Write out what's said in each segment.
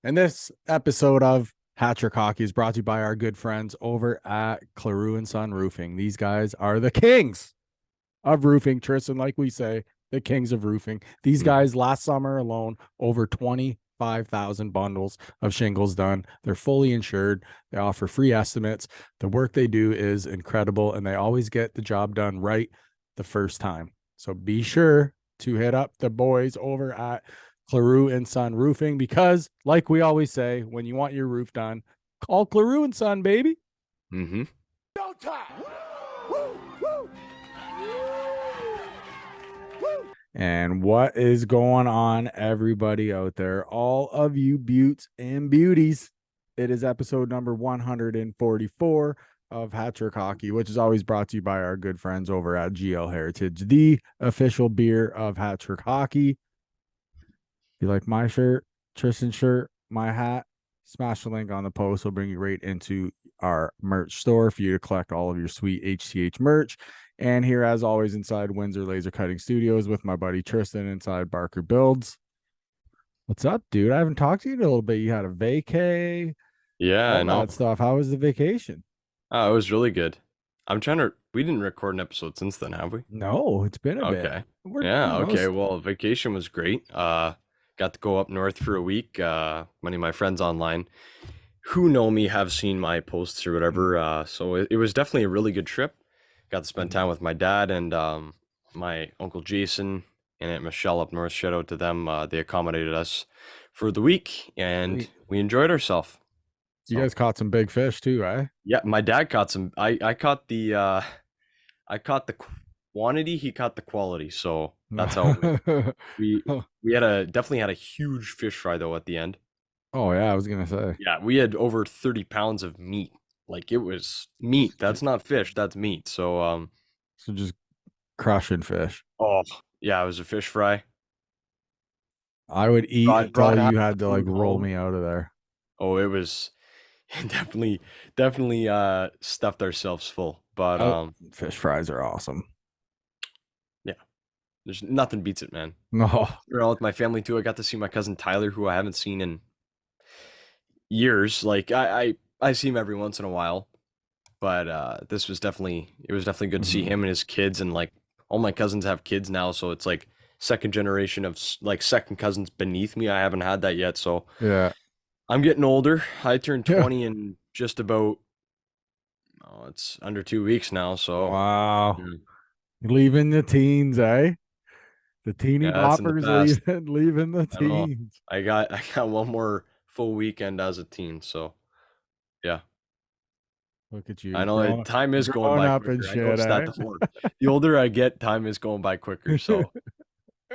And this episode of Hattrick Hockey is brought to you by our good friends over at Claru and Son Roofing. These guys are the kings of roofing, Tristan, like we say, the kings of roofing. These guys last summer alone, over 25,000 bundles of shingles done. They're fully insured. They offer free estimates. The work they do is incredible, and they always get the job done right the first time. So be sure to hit up the boys over at Claru and Son Roofing because, like we always say, when you want your roof done, call Claru and Son, baby. Mm-hmm. No time. Woo, woo. And what is going on, everybody out there? All of you buttes and beauties. It is episode number 144 of Hattrick Hockey, which is always brought to you by our good friends over at GL Heritage, the official beer of Hattrick Hockey. If you like my shirt, Tristan's shirt, my hat, smash the link on the post. We'll bring you right into our merch store for you to collect all of your sweet HTH merch. And here, as always, inside Windsor Laser Cutting Studios with my buddy Tristan inside Barker Builds. What's up, dude? I haven't talked to you in a little bit. You had a vacay, Yeah, I all know. that stuff. How was the vacation? Oh, it was really good. We didn't record an episode since then, have we? No, it's been a bit. Okay. We're, Yeah, you know, okay. Well, vacation was great. Got to go up north for a week. Many of my friends online who know me have seen my posts or whatever. So it was definitely a really good trip. Got to spend time with my dad and my uncle Jason and Aunt Michelle up north. Shout out to them. They accommodated us for the week and we enjoyed ourselves. you guys caught some big fish too, eh? Yeah, my dad caught some. I caught the I caught the quantity. He caught the quality. So that's how it went. we definitely had a huge fish fry though at the end. Oh yeah, I was gonna say. Yeah, we had over 30 pounds of meat. Like it was meat. That's not fish. That's meat. So So just crushing fish. oh yeah, it was a fish fry. I would eat Brought until half you had the to like food roll home. me out of there. Oh, it was definitely stuffed ourselves full. But Fish fries are awesome. yeah, there's nothing beats it, man. No, Around with my family too. I got to see my cousin Tyler, who I haven't seen in years. Like I see him every once in a while, but this was definitely good to see him and his kids, and like all my cousins have kids now, so it's like second generation of like second cousins beneath me. I haven't had that yet, so yeah, I'm getting older. I turned yeah. 20 in just about it's under 2 weeks now, so Wow, mm, leaving the teens, eh? The teeny yeah, that's in the boppers past. leaving the I know. teens. I got one more full weekend as a teen, so yeah. Look at I you, know time is going growing by up and quicker. I shit, noticed that eh? the older I get, time is going by quicker. So I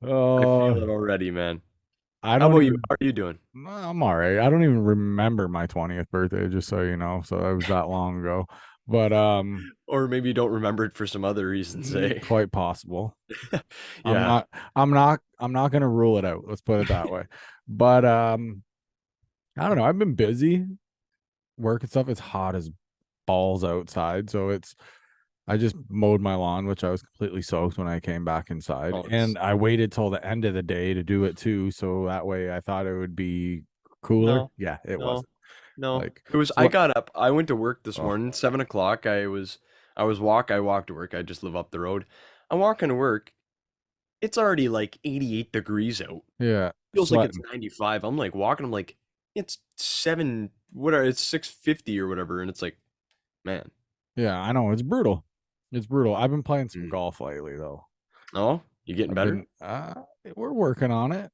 feel Oh, it already, man. I How don't about you? even. How are you doing? I'm all right. I don't even remember my 20th birthday, just so you know. So it was that long ago. But Or maybe you don't remember it for some other reasons, eh? quite possible. I'm Yeah. not I'm not gonna rule it out. Let's put it that way. But I don't know. I've been busy work and stuff. It's hot as balls outside. So I just mowed my lawn, which I was completely soaked when I came back inside. Oh, it's And I waited till the end of the day to do it too. So that way I thought it would be cooler. no, Yeah, it no, wasn't. no. Like It was. I so got up. I went to work this oh morning, 7 o'clock. I walked to work. I just live up the road. I'm walking to work. It's already like 88 degrees out. yeah, Feels like it's sweating. 95. I'm like walking. I'm like, it's seven. Whatever. It's 6:50 or whatever. And it's like, man. Yeah, I know. It's brutal. It's brutal. I've been playing some Mm. golf lately though. Oh, you getting I've better? been we're working on it.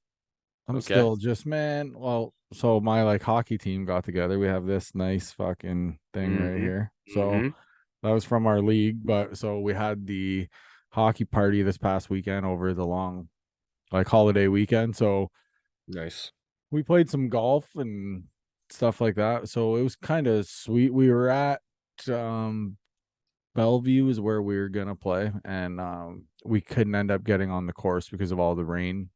I'm Okay. still just man. Well, so my like hockey team got together. We have this nice fucking thing right Mm-hmm. here. So Mm-hmm. that was from our league, but so we had the hockey party this past weekend over the long like holiday weekend. So Nice. we played some golf and stuff like that. So it was kind of sweet. We were at um Bellevue is where we were gonna play, and we couldn't end up getting on the course because of all the rain.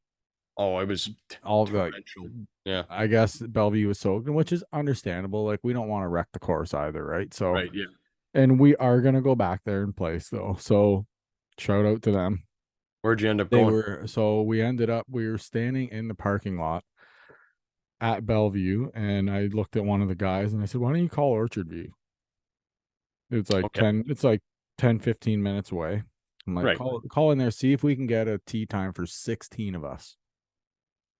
Oh, it was All like torrential. Yeah. I guess Bellevue was soaked, which is understandable. Like we don't want to wreck the course either, right? So, Right. Yeah. and we are gonna go back there and play still. So, shout out to them. Where'd you end up They going? were so we ended up we were standing in the parking lot, at Bellevue, and I looked at one of the guys and I said, "Why don't you call Orchard View?" It's like Okay. 10, 15 minutes away. I'm like, Right. call in there, see if we can get a tea time for 16 of us.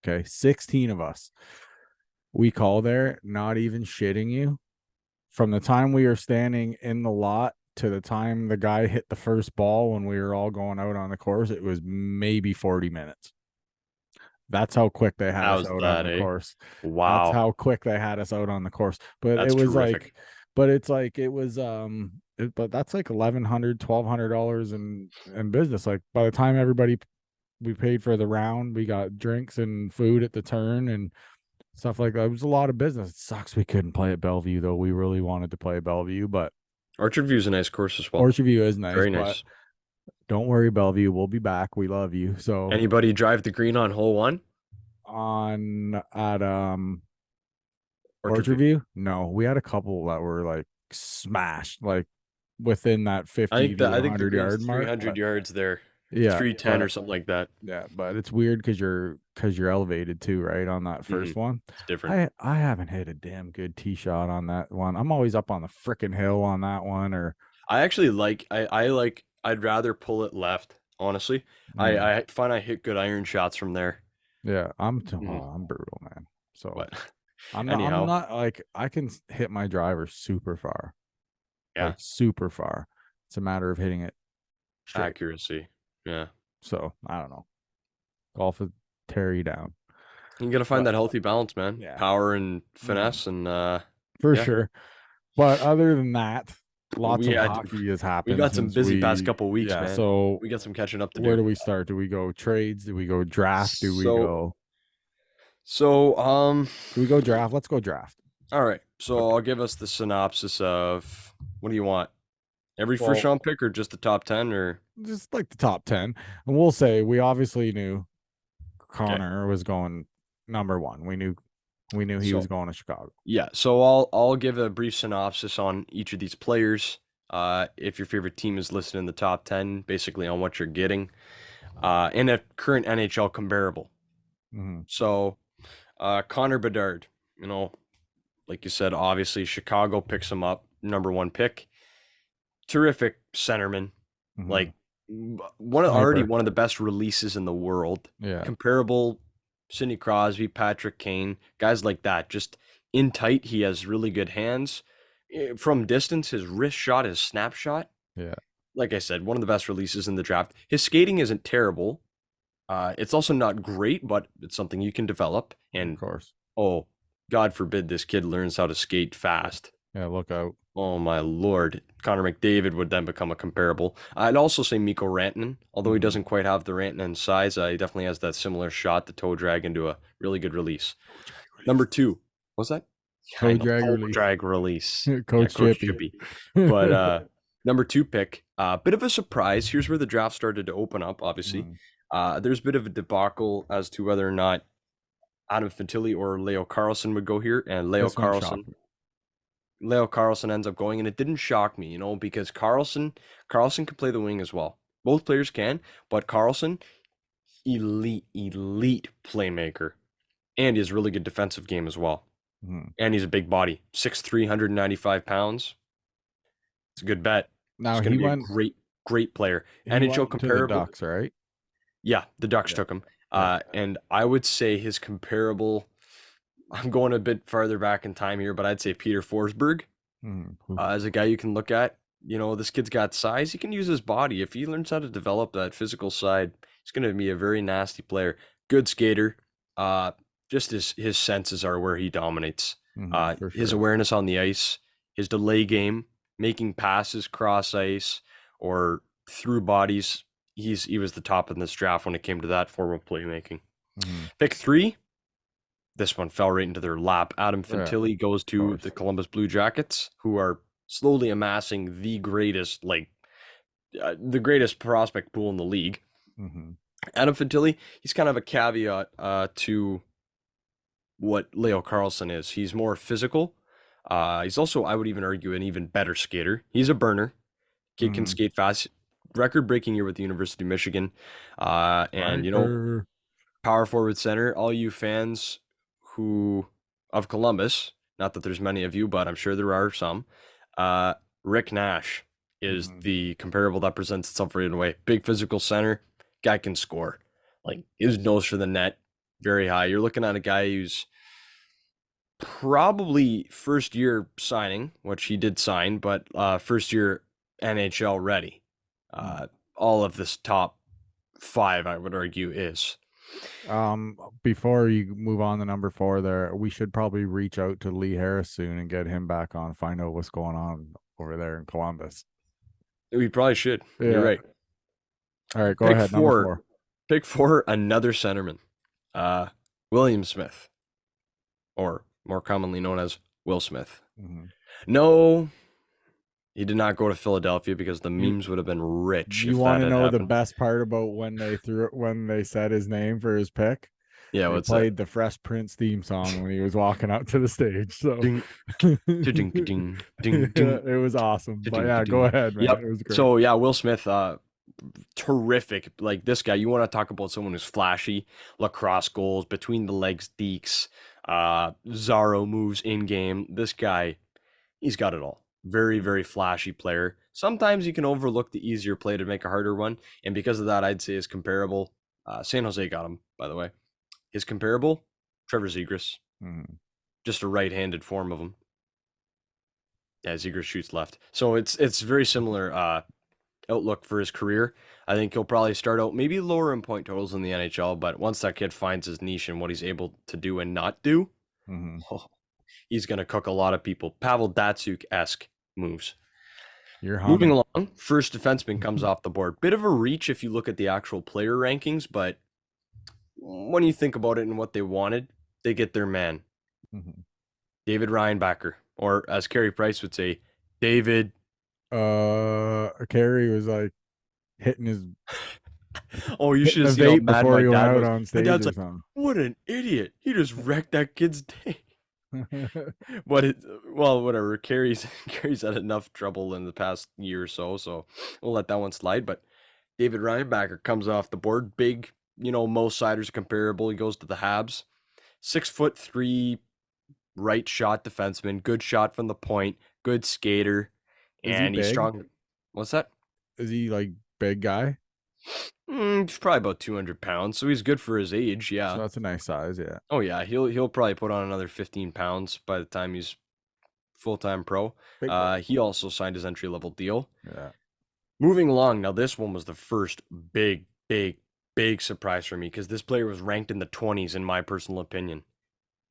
Okay, 16 of us. We call there, not even shitting you. From the time we were standing in the lot to the time the guy hit the first ball when we were all going out on the course, it was maybe 40 minutes. That's how quick they had us How's out on that, the eh? course. That's Wow. how quick they had us out on the course. But it That's was like, terrific. but it's like it was but that's like $1,100, $1,200 in business. Like by the time everybody we paid for the round, we got drinks and food at the turn and stuff like that. It was a lot of business. It sucks we couldn't play at Bellevue though. We really wanted to play at Bellevue, but Orchard View's a nice course as well. Orchard View is nice, Very but nice. don't worry, Bellevue. We'll be back. We love you. So Anybody drive the green on hole 1? on at Orchard Orchard View? View? No, we had a couple that were like smashed, like within that 50 to I think the 100 green's yard mark. 300 But yards there. yeah, 310 or but something like that. yeah, but it's weird because you're elevated too, right? On that first one. It's different. I haven't hit a damn good tee shot on that one. I'm always up on the frickin' hill on that one, or I actually like I like I'd rather pull it left, honestly. I find I hit good iron shots from there. yeah, Mhm. I'm brutal, man. So But I'm anyhow, not like I can hit my driver super far, yeah, like super far. It's a matter of hitting it straight. accuracy. Yeah. So I don't know. Golf is tear you down. You gotta find But that healthy balance, man. yeah, Power and mhm, finesse and for yeah. sure. But other than that, lots We of had hockey has we've happened got some since busy past we couple weeks, yeah. man. So We got some catching up to where do. do we start? Do we go trades? Do we go draft? So Do we go draft? Let's go draft. all right. So Okay. I'll give us the synopsis of what do you want? Every first Well, round pick or just the top 10 or just like the top 10. And we'll say we obviously knew okay. Connor was going number one. We knew he was So going to Chicago. yeah, so I'll give a brief synopsis on each of these players. If your favorite team is listed in the top 10, basically on what you're getting. And a current NHL comparable. Mhm. So Connor Bedard, you know, like you said, obviously Chicago picks him up, number 1 pick. Terrific centerman, Mhm. like already Sniper. one of the best releases in the world. Yeah. Comparable Sidney Crosby, Patrick Kane, guys like that. Just in tight, he has really good hands. From distance, his wrist shot, his snapshot. Yeah. Like I said, one of the best releases in the draft. His skating isn't terrible. It's also not great, but it's something you can develop. Of And course. oh, God forbid this kid learns how to skate fast. Yeah, look out. Oh my lord. Connor McDavid would then become a comparable. I'd also say Mikko Rantanen, although he Mhm. doesn't quite have the Rantanen size, he definitely has that similar shot to toe drag into a really good release. Number 2. What's that? Yeah, I Toe know. drag Toe release. drag release. Yeah, Coach Coach Chippy. Chippy. But number 2 pick, bit of a surprise. Here's where the draft started to open up, obviously. There's a bit of a debacle as to whether or not Adam Fantilli or Leo Carlson would go here, and This one shocked me. Leo Carlson ends up going, and it didn't shock me, because Carlson can play the wing as well. Both players can, but Carlson, elite playmaker, and he has a really good defensive game as well. Mhm. And he's a big body, 6'3", 195 pounds. It's a good bet. Now He's going he to be went a great player. he NHL went to the comparable. Ducks, right? Yeah, the Ducks Yeah. took him. Yeah. And I would say his comparable. I'm going a bit farther back in time here, but I'd say Peter Forsberg. Mhm. As a guy you can look at. This kid's got size. He can use his body. If he learns how to develop that physical side, he's going to be a very nasty player. Good skater. Just his senses are where he dominates. For His sure. awareness on the ice, his delay game, making passes cross ice or through bodies. He was the top in this draft when it came to that form of playmaking. Mhm. Pick 3. This one fell right into their lap. Adam Yeah, Fantilli goes to course. the Columbus Blue Jackets, who are slowly amassing the greatest prospect pool in the league. Mhm. Adam Fantilli, he's kind of a caveat to what Leo Carlson is. He's more physical. He's also, I would even argue, an even better skater. He's a burner. Kid can Mhm. skate fast. Record-breaking year with the University of Michigan. And Sniper. power forward center, all you fans who of Columbus, not that there's many of you, but I'm sure there are some. Rick Nash is the comparable that presents itself right away. Big physical center, guy can score. Like his nose for the net, very high. You're looking at a guy who's probably first year signing, which he did sign, but first year NHL ready. All of this top 5, I would argue, is. Before you move on to number 4 there, we should probably reach out to Lee Harris soon and get him back on, find out what's going on over there in Columbus. We probably should. Yeah. You're right. All right, go Pick ahead. 4. Number 4. Pick 4, another centerman. William Smith, or more commonly known as Will Smith. No, he did not go to Philadelphia because the memes would have been rich. You if want that to had know the happened. best part about when they said his name for his pick? Yeah, They what's played the Fresh Prince theme song when he was walking out to the stage. So Ding, ding, ding, ding, ding. it was awesome. But Ding, yeah, ding. go ahead, man. Yep. It was great. So yeah, Will Smith, terrific. Like this guy, you want to talk about someone who's flashy, lacrosse goals, between the legs dekes, Zorro moves in game. This guy, he's got it all. Very, very flashy player. Sometimes you can overlook the easier play to make a harder one, and because of that, I'd say his comparable. San Jose got him, by the way. His comparable, Trevor Zegras, just a right-handed form of him. Yeah, Zegras shoots left, so it's very similar outlook for his career. I think he'll probably start out maybe lower in point totals in the NHL, but once that kid finds his niche and what he's able to do and not do, he's gonna cook a lot of people. Pavel Datsyuk-esque moves. You're moving along. First defenseman comes off the board. Bit of a reach if you look at the actual player rankings, but when you think about it and what they wanted, they get their man. David Reinbacher, or as Carey Price would say, David. Carey was like hitting his. Oh, you should have vape seen how mad before my he went dad out was. on My stage dad's or like, something. "What an idiot! He just wrecked that kid's day." But well, whatever. Carey's had enough trouble in the past year or so, so we'll let that one slide. But David Reinbacher comes off the board, big. You know, most siders are comparable. He goes to the Habs. 6'3", right shot defenseman. Good shot from the point. Good skater. And he's strong. What's that? Is he like big guy? He's probably about 200 pounds, so he's good for his age. Yeah, so that's a nice size. Yeah. Oh yeah, he'll probably put on another 15 pounds by the time he's full-time pro. He also signed his entry-level deal. Yeah. Moving along, now this one was the first big surprise for me because this player was ranked in the 20s in my personal opinion.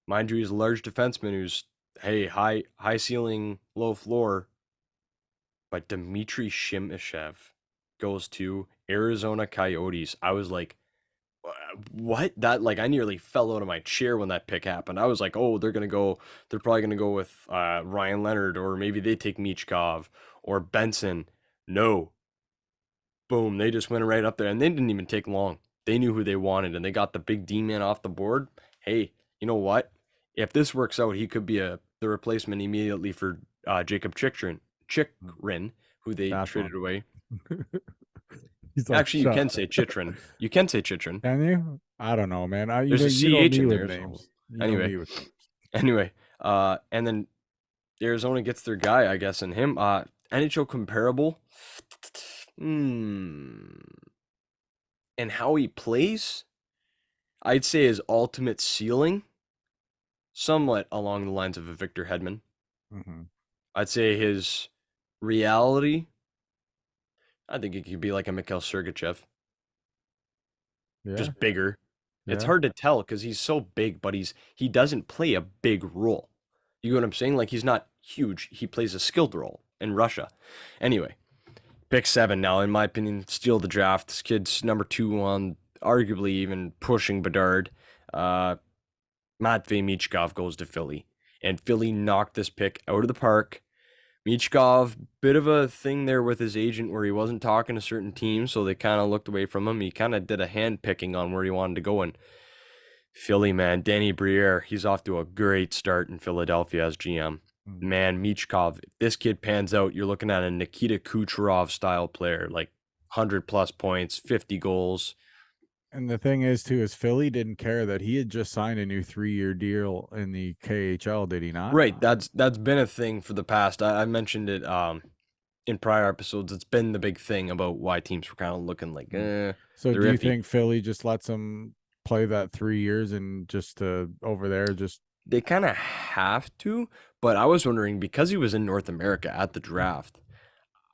Mind you, he's a large defenseman who's high ceiling, low floor. But Dmitry Shimyshev goes to Arizona Coyotes. I was like, what? That, like, I nearly fell out of my chair when that pick happened. I was like, oh, they're probably gonna go with Ryan Leonard, or maybe they take Michkov or Benson. No. Boom, they just went right up there, and they didn't even take long. They knew who they wanted, and they got the big D-man off the board. Hey, you know what? If this works out, he could be the replacement immediately for Jacob Chychrun, who they traded away. Actually, you can say Chychrun. You can say Chychrun. Can you? I don't know, man. There's a CH in there. Names. Anyway, and then Arizona gets their guy, I guess, in him. NHL comparable. And how he plays, I'd say his ultimate ceiling, somewhat along the lines of a Victor Hedman. I'd say his reality, I think it could be like a Mikhail Sergachev. Just bigger. It's hard to tell because he's so big, but he doesn't play a big role. You know what I'm saying? Like, he's not huge. He plays a skilled role in Russia. Anyway, pick 7 now, in my opinion, steal the draft. This kid's number 2 on, arguably even pushing Bedard. Matvei Michkov goes to Philly. And Philly knocked this pick out of the park. Michkov, bit of a thing there with his agent where he wasn't talking to certain teams, so they kind of looked away from him. He kind of did a hand picking on where he wanted to go. And Philly, man, Danny Briere, he's off to a great start in Philadelphia as GM. Man, Michkov, if this kid pans out, you're looking at a Nikita Kucherov style player, like 100 plus points, 50 goals. And the thing is, too, is Philly didn't care that he had just signed a new 3-year deal in the KHL, did he not? Right, that's been a thing for the past. I mentioned it in prior episodes. It's been the big thing about why teams were kind of looking like So they're do you iffy. think Philly just lets him play that 3 years and just over there just They kind of have to, but I was wondering because he was in North America at the draft,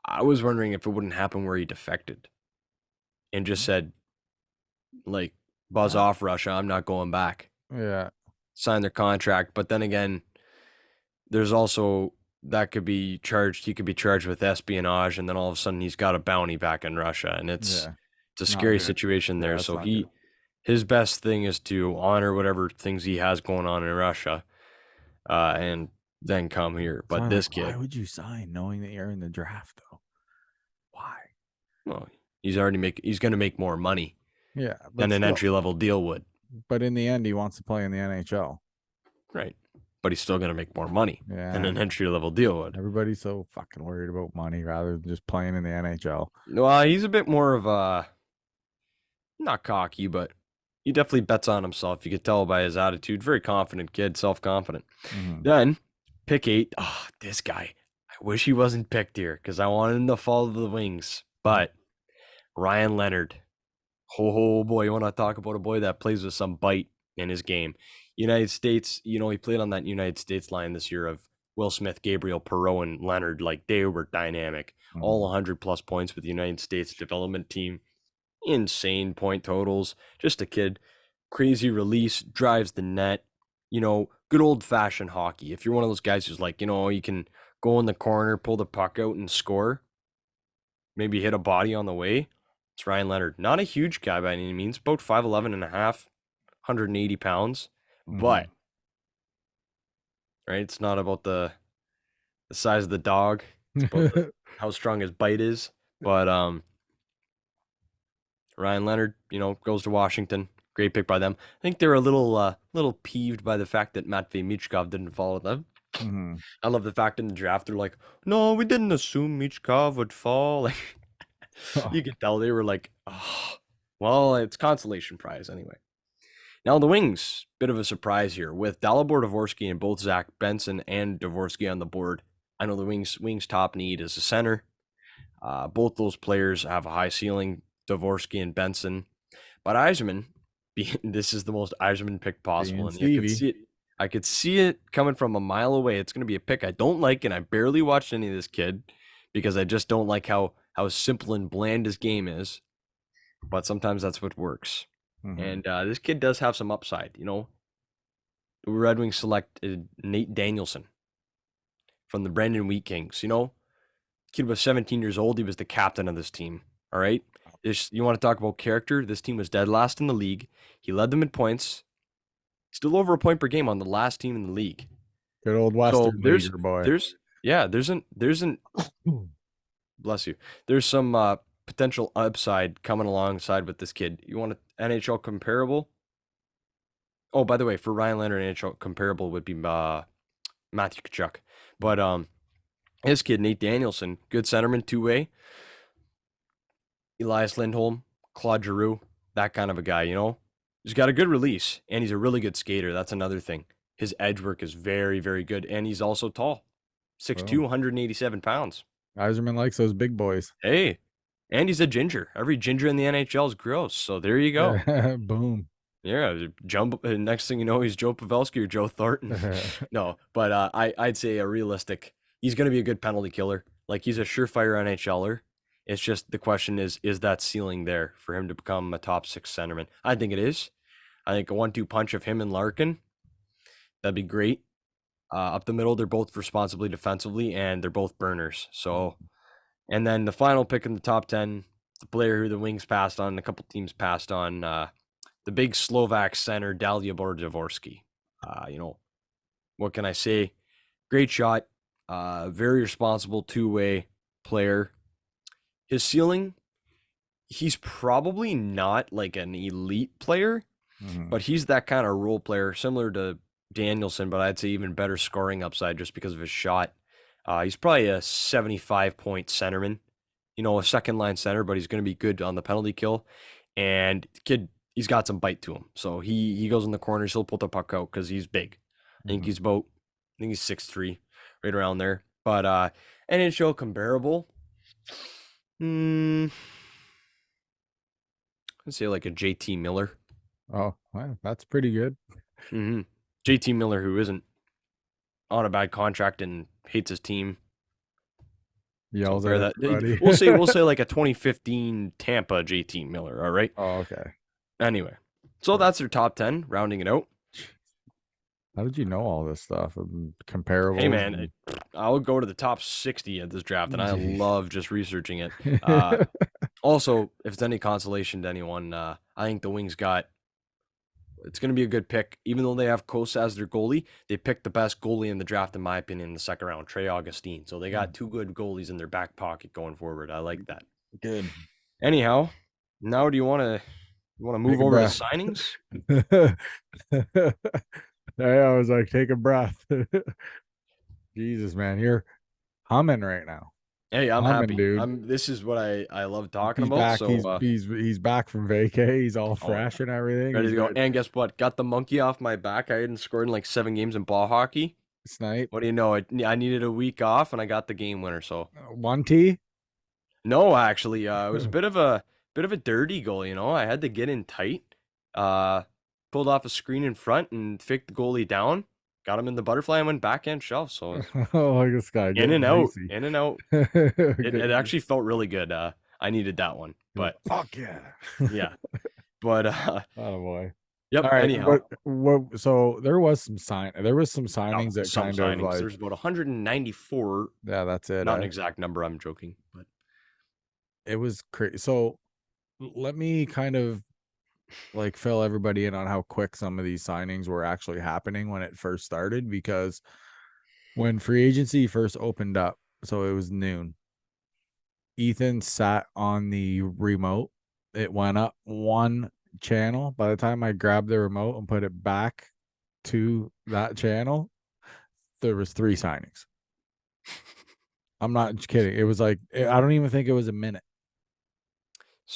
I was wondering if it wouldn't happen where he defected and just said like buzz off Russia, I'm not going back. yeah. Sign their contract, but then again, there's also that could be charged. He could be charged with espionage, and then all of a sudden he's got a bounty back in Russia, and it's Yeah. it's a Not scary good. situation Yeah, there. that's So not good. his best thing is to honor whatever things he has going on in Russia, and then come here. So But I'm this like, why kid, would you sign knowing that you're in the draft though? Why? well, he's going to make more money Yeah, than but an still. entry level deal would, But in the end, he wants to play in the NHL. right? But he's still going to make more money than Yeah. an entry level deal would. Everybody's so fucking worried about money rather than just playing in the NHL. Well, he's a bit more of a not cocky, but he definitely bets on himself. You could tell by his attitude. Very confident kid, self-confident. Mhm. Then pick 8. Oh, this guy. I wish he wasn't picked here because I wanted him to fall to the Wings. But Ryan Leonard. Oh boy, you want to talk about a boy that plays with some bite in his game. United States, he played on that United States line this year of Will Smith, Gabriel Perreault, and Leonard. Like they were dynamic. All 100 plus points with the United States development team. Insane point totals. Just a kid. Crazy release, drives the net. Good old fashioned hockey. If you're one of those guys who's like, you can go in the corner, pull the puck out and score, maybe hit a body on the way, it's Ryan Leonard. Not a huge guy by any means, about 5'11 and a half, 180 pounds. But, right, it's not about the size of the dog. It's about how strong his bite is. But Ryan Leonard, goes to Washington. Great pick by them. I think they're a little peeved by the fact that Matvei Michkov didn't follow them. I love the fact in the draft they're like, no, we didn't assume Michkov would fall. Like, you could tell they were like, oh, well, it's consolation prize anyway. Now the Wings, bit of a surprise here with Dalibor Dvorsky and both Zach Benson and Dvorsky on the board. I know the Wings' top need is a center. Both those players have a high ceiling, Dvorsky and Benson. But Yzerman, this is the most Yzerman pick possible. And I could see it coming from a mile away. It's going to be a pick I don't like, and I barely watched any of this kid because I just don't like how simple and bland his game is. But sometimes that's what works. And this kid does have some upside. The Red Wings selected Nate Danielson from the Brandon Wheat Kings. Kid was 17 years old. He was the captain of this team. All right. You want to talk about character? This team was dead last in the league. He led them in points. Still over a point per game on the last team in the league. Good old Western leaguer boy. There's an bless you. There's some potential upside coming alongside with this kid. You want an NHL comparable? Oh, by the way, for Ryan Leonard, NHL comparable would be Matthew Tkachuk. But this kid, Nate Danielson, good centerman, two-way. Elias Lindholm, Claude Giroux, that kind of a guy, He's got a good release, and he's a really good skater. That's another thing. His edge work is very, very good, and he's also tall. 6'2", 187 pounds. Yzerman likes those big boys. Hey, and he's a ginger. Every ginger in the NHL is gross, so there you go. Boom. Yeah, next thing you know, he's Joe Pavelski or Joe Thornton. No, but I'd say a realistic. He's going to be a good penalty killer. Like, he's a surefire NHLer. It's just the question is that ceiling there for him to become a top 6 centerman? I think it is. I think a 1-2 punch of him and Larkin, that'd be great. Up the middle, they're both responsibly defensively, and they're both burners. So, and then the final pick in the top 10, the player who the Wings passed on, a couple teams passed on, the big Slovak center, Dalibor Dvorsky. What can I say? Great shot. Very responsible two-way player. His ceiling, he's probably not like an elite player, but he's that kind of role player, similar to Danielson, but I'd say even better scoring upside just because of his shot. He's probably a 75-point centerman, a second-line center, but he's going to be good on the penalty kill. And kid, he's got some bite to him. So he goes in the corners. He'll pull the puck out because he's big. I think he's 6'3", right around there. But NHL comparable, I'd say like a JT Miller. Oh, well, that's pretty good. JT Miller, who isn't on a bad contract and hates his team. Yells So at that. everybody. We'll say like a 2015 Tampa JT Miller. All right. Oh, okay. Anyway, so that's their top 10, rounding it out. How did you know all this stuff? Comparable. Hey man, I'll go to the top 60 at this draft, and I Jeez. love just researching it. Also, if it's any consolation to anyone, I think the Wings it's going to be a good pick. Even though they have Kosa as their goalie, they picked the best goalie in the draft, in my opinion, in the second round, Trey Augustine. So they got two good goalies in their back pocket going forward. I like that. Good. Anyhow, now do you want to move Take a over to breath. signings? I was like, take a breath. Jesus, man, you're humming right now. Hey, I'm Humming, happy. dude. This is what I love talking He's about. back. So He's back from vacay. He's all Oh, yeah. fresh and everything. ready He's to go. got And guess what? Got the monkey off my back. I hadn't scored in like 7 games in ball hockey. snipe. What do you know? I needed a week off, and I got the game winner. So 1T. no, actually, it was a bit of a dirty goal. You know, I had to get in tight. Pulled off a screen in front and faked the goalie down. Got him in the butterfly and went backhand shove. So Oh, look at this guy. in and out, Greasy. in and out. Good. It actually felt really good. I needed that one, but fuck yeah. yeah. But Oh boy. yep. All right. Anyhow, So there was some signings that some kind signings. of like, There's about 194. yeah, that's it. Not an exact number. I'm joking, but It was crazy. So let me kind of like fill everybody in on how quick some of these signings were actually happening when it first started, because when free agency first opened up, so it was noon, Ethan sat on the remote. It went up one channel. By the time I grabbed the remote and put it back to that channel, there was 3 signings. I'm not kidding. It was like, I don't even think it was a minute.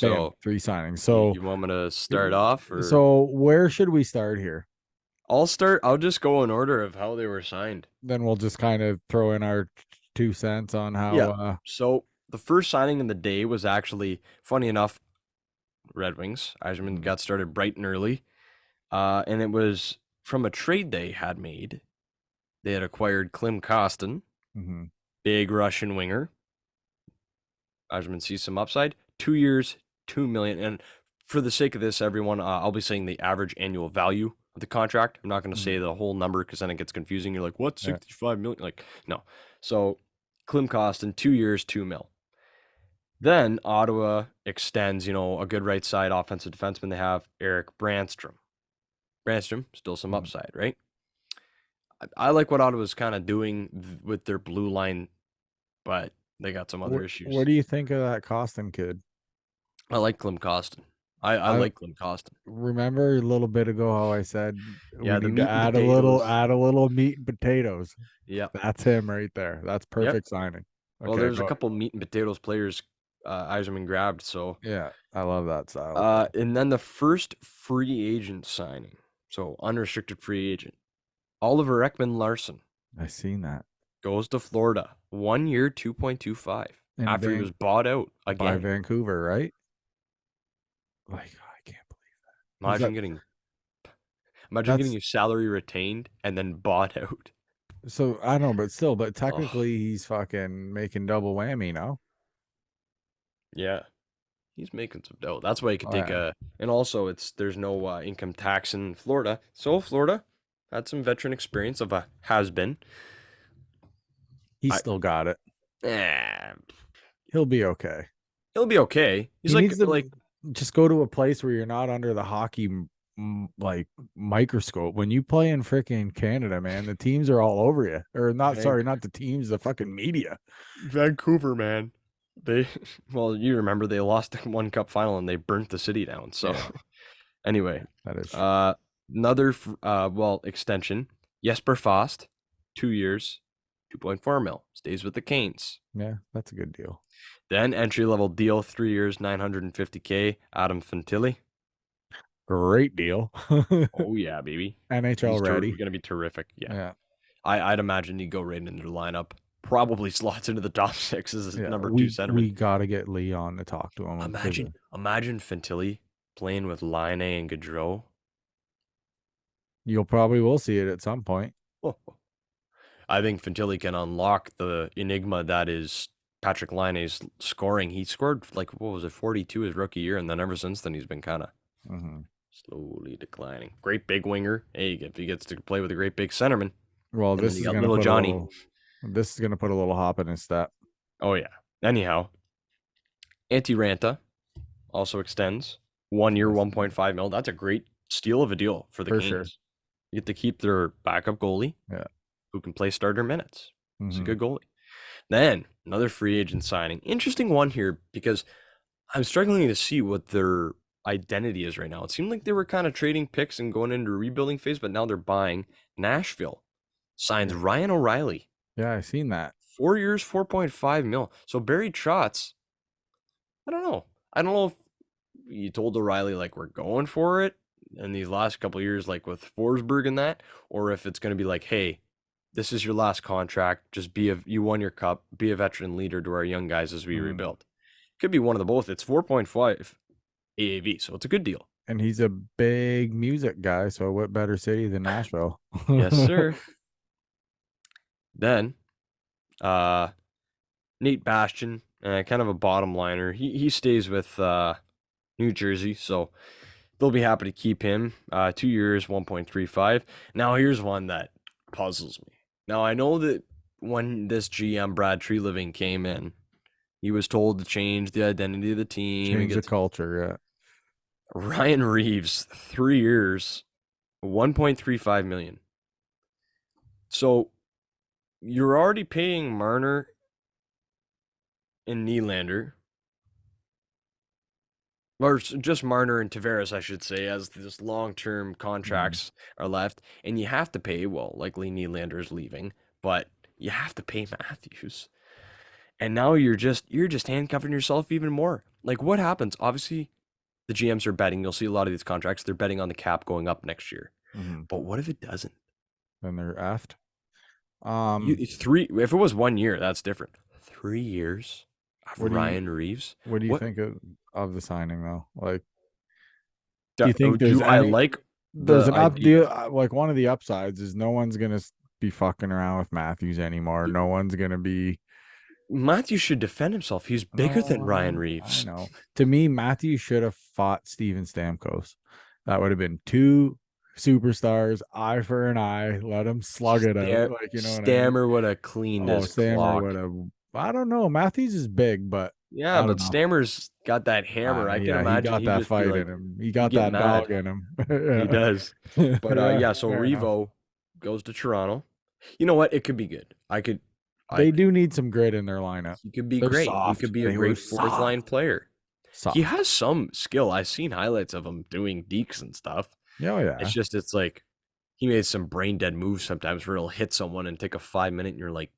Bam, so 3 signings. So you want me to start off, or so where should we start here? I'll start. I'll just go in order of how they were signed. Then we'll just kind of throw in our 2 cents on how Yeah. So the first signing of the day was actually, funny enough, Red Wings. Yzerman got started bright and early, and it was from a trade they had made. They had acquired Klim Kostin, big Russian winger. Yzerman sees some upside. 2 years, $2 million. And for the sake of this, everyone, I'll be saying the average annual value of the contract. I'm not going to say the whole number because then it gets confusing. You're like, what, 65 million? Like, no. So Klim Kostin, 2 years, $2 million. Then Ottawa extends, a good right side offensive defenseman. They have Eric Brandstrom. Brandstrom, still some upside, right? I like what Ottawa's kind of doing with their blue line, but they got some other issues. What do you think of that Costin kid? I like Klim Kostin. I like Klim Kostin. Remember a little bit ago how I said Yeah, we the need meat to and add potatoes. a little meat and potatoes. Yeah. That's him right there. That's perfect signing. Well, Okay, there's a couple meat and potatoes players Yzerman grabbed, so yeah, I love that style. and then the first free agent signing, so unrestricted free agent, Oliver Ekman-Larsson. I seen that. Goes to Florida. 1 year, 2.25 after he was bought out by again. Vancouver, right? Like, I can't believe that. Imagine getting your salary retained and then bought out. So I know, but technically he's fucking making double whammy now. Yeah. He's making some dough. That's why he could take and also there's no income tax in Florida. So Florida had some veteran experience of a has-been. He's still got it. He'll be okay. He'll be okay. He's like just go to a place where you're not under the hockey like microscope. When you play in freaking Canada, man, the teams are all over you. Or not, sorry, not the teams, the fucking media. Vancouver, man. You remember they lost the 1 cup final and they burnt the city down. So anyway, that is another extension. Jesper Fast, 2 years, 2.4 mil, stays with the Canes. Yeah, that's a good deal. Then entry level deal, 3 years, $950K, Adam Fantilli. Great deal. Oh yeah, baby. NHL He's ready. gonna be terrific. Yeah. Yeah. I'd imagine he'd go right into the lineup. Probably slots into the top six as Yeah. number 2 We centerman. gotta get Leon to talk to him. Imagine Fantilli playing with Line and Gaudreau. You'll probably will see it at some point. Oh. I think Fantilli can unlock the enigma that is Patrick Laine's scoring. He scored like, what was it, 42 his rookie year, and then ever since then he's been kind of slowly declining. Great big winger. Hey, if he gets to play with a great big centerman. Well, And this then is you got gonna little put Johnny. a little, this is gonna put a little hop in his step. Oh yeah. Anyhow, Antti Ranta also extends 1 year, 1.5 mil. That's a great steal of a deal for the For Canes. sure. You get to keep their backup goalie, Yeah. who can play starter minutes. It's a Mhm. good goalie. Then another free agent signing. Interesting one here because I'm struggling to see what their identity is right now. It seemed like they were kind of trading picks and going into a rebuilding phase, but now they're buying. Nashville signs Ryan O'Reilly. Yeah, I seen that. 4 years, 4.5 mil. So Barry Trotz, I don't know. I don't know if you told O'Reilly like we're going for it in these last couple of years, like with Forsberg and that, or if it's going to be like, hey, this is your last contract. Just you won your cup. Be a veteran leader to our young guys as we rebuild. Could be one of the both. It's 4.5 AAV, so it's a good deal. And he's a big music guy, so what better city than Nashville? Yes, sir. Then, Nate Bastian, kind of a bottom liner. He stays with New Jersey, so they'll be happy to keep him. 2 years, 1.35. Now, here's one that puzzles me. Now, I know that when this GM, Brad Treliving, came in, he was told to change the identity of the team. Change the culture, yeah. Ryan Reeves, 3 years, 1.35 million. So you're already paying Marner and Nylander, or just Marner and Tavares, I should say, as this long-term contracts are left, and you have to pay. Well, likely Nylander's leaving, but you have to pay Matthews, and now you're just handcuffing yourself even more. Like, what happens? Obviously, the GMs are betting. You'll see a lot of these contracts. They're betting on the cap going up next year. But what if it doesn't? Then they're effed. If it was 1 year, that's different. 3 years of Ryan Reeves. What do you think of the signing though? Like, do you think there's like one of the upsides is no one's gonna be fucking around with Matthews anymore. No one's gonna be. Matthews should defend himself. He's bigger than Ryan Reeves. I know. To me, Matthews should have fought Steven Stamkos. That would have been two superstars, eye for an eye. Let him slug it out. Like, you know, Stammer would have cleaned his clock. would have. I don't know. Matthews is big, but yeah, but Stammer's got that hammer. I can imagine he got that fight in him. He got that dog in him. He does. But so Revo goes to Toronto. You know what? It could be good. They do need some grit in their lineup. He could be great. He could be a great fourth line player. He has some skill. I've seen highlights of him doing deeks and stuff. Oh, yeah. It's like he made some brain dead moves sometimes where he'll hit someone and take a 5 minute and you're like,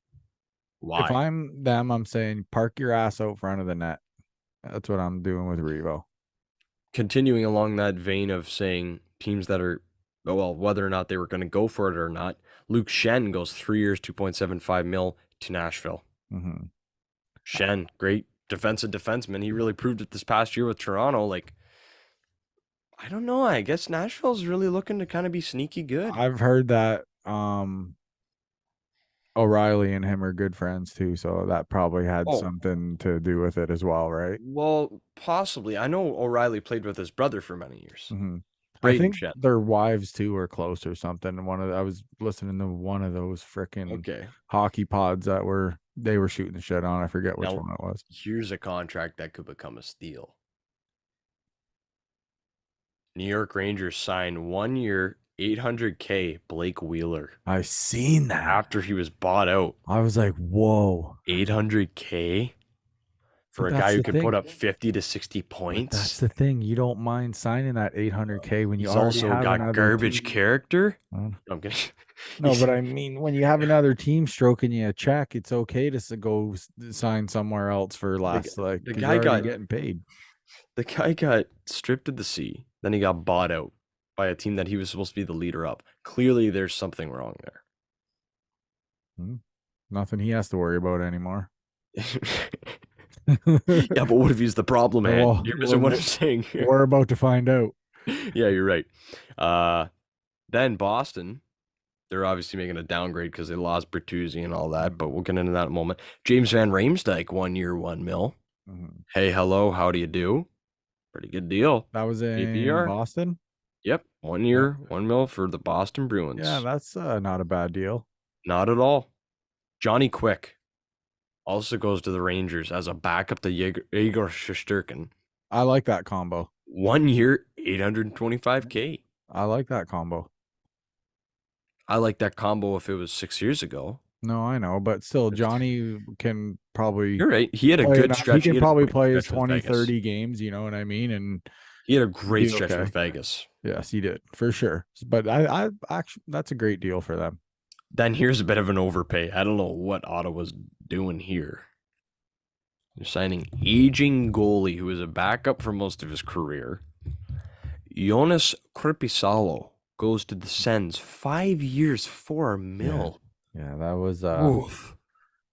why? If I'm them, I'm saying park your ass out front of the net. That's what I'm doing with Revo. Continuing along that vein of saying teams that are, whether or not they were going to go for it or not, Luke Schenn goes 3 years, 2.75 mil to Nashville. Schenn, great defenseman. He really proved it this past year with Toronto. Like, I don't know. I guess Nashville's really looking to kind of be sneaky good. I've heard that O'Reilly and him are good friends too, so that probably had something to do with it as well, right? Well, possibly. I know O'Reilly played with his brother for many years. I think their wives too are close or something. I was listening to one of those freaking hockey pods that they were shooting the shit on. I forget which one it was. Here's a contract that could become a steal. New York Rangers signed 1 year, $800K Blake Wheeler. I seen that after he was bought out. I was like, whoa, $800K for a guy who can put up 50 to 60 points. But that's the thing. You don't mind signing that $800K when you also got garbage character. No, I'm kidding. No, but I mean, when you have another team stroking you a check, it's okay to go sign somewhere else for less. Like, the guy got getting paid. The guy got stripped of the C, then he got bought out by a team that he was supposed to be the leader of. Clearly, there's something wrong there. Nothing he has to worry about anymore. Yeah, but what if he's the problem, man? Well, You're missing what I'm saying here. We're about to find out. Yeah, you're right. Then Boston, they're obviously making a downgrade because they lost Bertuzzi and all that, but we'll get into that in a moment. James Van Riemsdyk, 1 year, 1 mil. Mhm. Hey, hello, how do you do? Pretty good deal. That was in APR. Boston. Yep, 1 year, 1 mil for the Boston Bruins. Yeah, that's not a bad deal. Not at all. Johnny Quick also goes to the Rangers as a backup to Igor Shesterkin. I like that combo. 1 year, $825K. I like that combo. I like that combo if it was 6 years ago. No, I know, but still, Johnny can probably. You're right. He had a play good enough- stretch. He can had a probably great play his stretch with 20, Vegas. 30 games, you know what I mean? And He had a great be stretch okay. with Vegas. yes, he did for sure. But I actually, that's a great deal for them. Then here's a bit of an overpay. I don't know what Ottawa's doing here. They're signing aging goalie who was a backup for most of his career. Jonas Korpisalo goes to the Sens. 5 years, $4 mil. Yeah, that was Oof.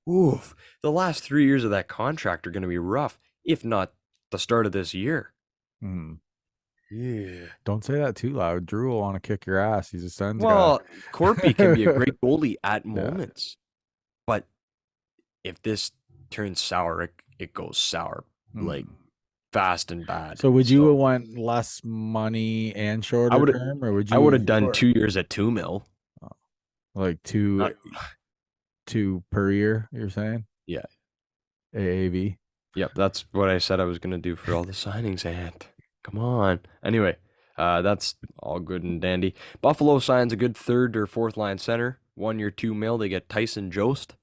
Oof. The last 3 years of that contract are going to be rough, if not the start of this year. Yeah. Don't say that too loud. Drew will want to kick your ass. He's a Sens Well, guy. Corpy can be a great goalie at moments. But if this turns sour, it goes sour like fast and bad. So would you have went less money and shorter would've- term, or would you? I would have done 2 years at $2 mil. like two per year. You're saying? Yeah. AAV. Yep, that's what I said I was going to do for all the signings, and come on. Anyway, that's all good and dandy. Buffalo signs a good third or fourth line center. 1 year, $2 mil. They get Tyson Jost.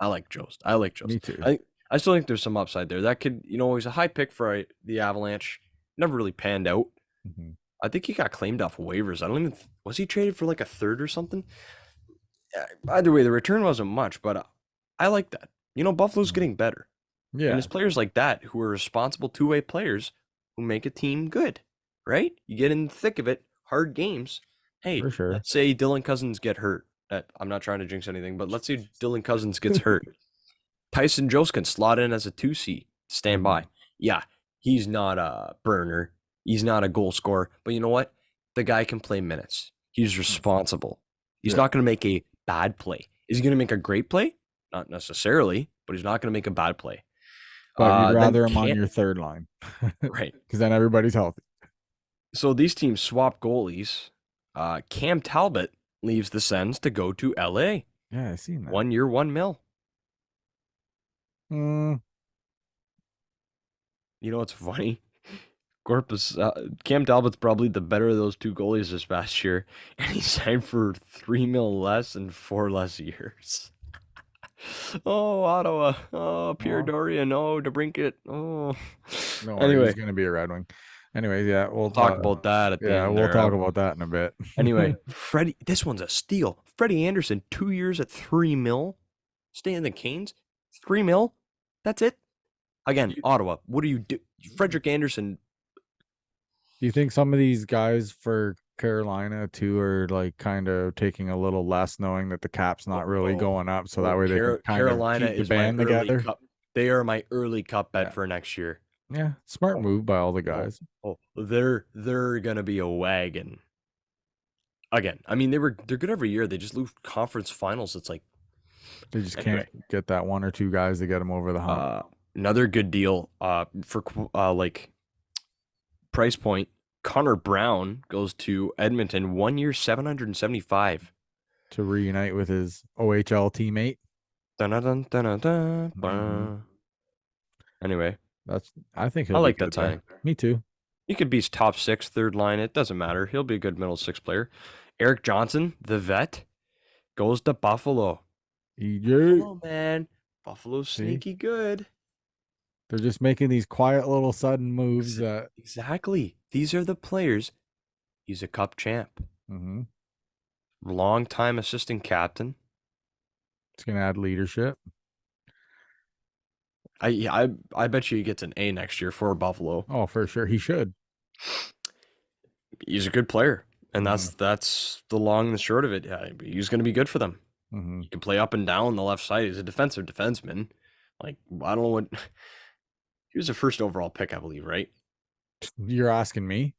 I like Jost. Me too. I still think there's some upside there. That could, he's a high pick for the Avalanche. Never really panned out. Mhm. I think he got claimed off waivers. I don't even. Was he traded for like a third or something? Either way, the return wasn't much, but I like that. Buffalo's getting better. Yeah. And it's players like that who are responsible two-way players who make a team good, right? You get in the thick of it, hard games. Hey, For sure. let's say Dylan Cousins get hurt. I'm not trying to jinx anything, but let's say Dylan Cousins gets hurt. Tyson Jost can slot in as a 2C, stand by. Yeah, he's not a burner. He's not a goal scorer. But you know what? The guy can play minutes. He's responsible. He's not going to make a bad play. Is he going to make a great play? Not necessarily, but he's not going to make a bad play. But you'd then rather him on Cam- your third line. Right. Because then everybody's healthy. So these teams swap goalies. Cam Talbot leaves the Sens to go to LA. Yeah, I seen that. 1 year, $1 mil. Mm, You know what's funny? Cam Talbot's probably the better of those two goalies this past year, and he signed for $3 mil less and 4 less years. Oh, Ottawa. Oh, Pierre Aw. Dorian. Oh, DeBrincat. Oh. no, Anyway. he's gonna be a Red Wing. Anyways, yeah, we'll Talk about that at the Yeah, end. we'll there. talk about that in a bit. Anyway, Freddie, this one's a steal. Freddie Anderson, 2 years at $3 mil. Stay in the Canes, $3 mil. That's it. Again, Ottawa. What do you do? Frederick Anderson. Do you think some of these guys for Carolina too are like kind of taking a little less, knowing that the cap's not really going up, so that way they can kind Carolina of keep the is my band early together? cup. They are my early cup bet Yeah. for next year. Yeah, smart move by all the guys. Oh, they're gonna be a wagon. Again, I mean they're good every year. They just lose conference finals. It's like They just Anyway. can't get that one or two guys to get them over the hump. another good deal for like price point. Connor Brown goes to Edmonton, 1 year, $775. To reunite with his OHL teammate. Dun-dun-dun, dun-dun-dun, Mhm. Anyway, I think I he'll like be that good there. signing. Me too. He could be top 6, third line. It doesn't matter. He'll be a good middle 6 player. Eric Johnson, the vet, goes to Buffalo. EJ. Buffalo, man. Buffalo's See? sneaky good. They're just making these quiet little sudden moves that Exactly. These are the players. He's a cup champ. mhm, Long-time assistant captain. it's gonna add leadership. I bet you he gets an A next year for Buffalo. Oh, for sure. He should. He's a good player, and Mhm. that's the long and the short of it. Yeah, he's going to be good for them. Mhm. He can play up and down the left side. He's a defensive defenseman. Like, I don't know what. He was a first overall pick, I believe, right? You're asking me?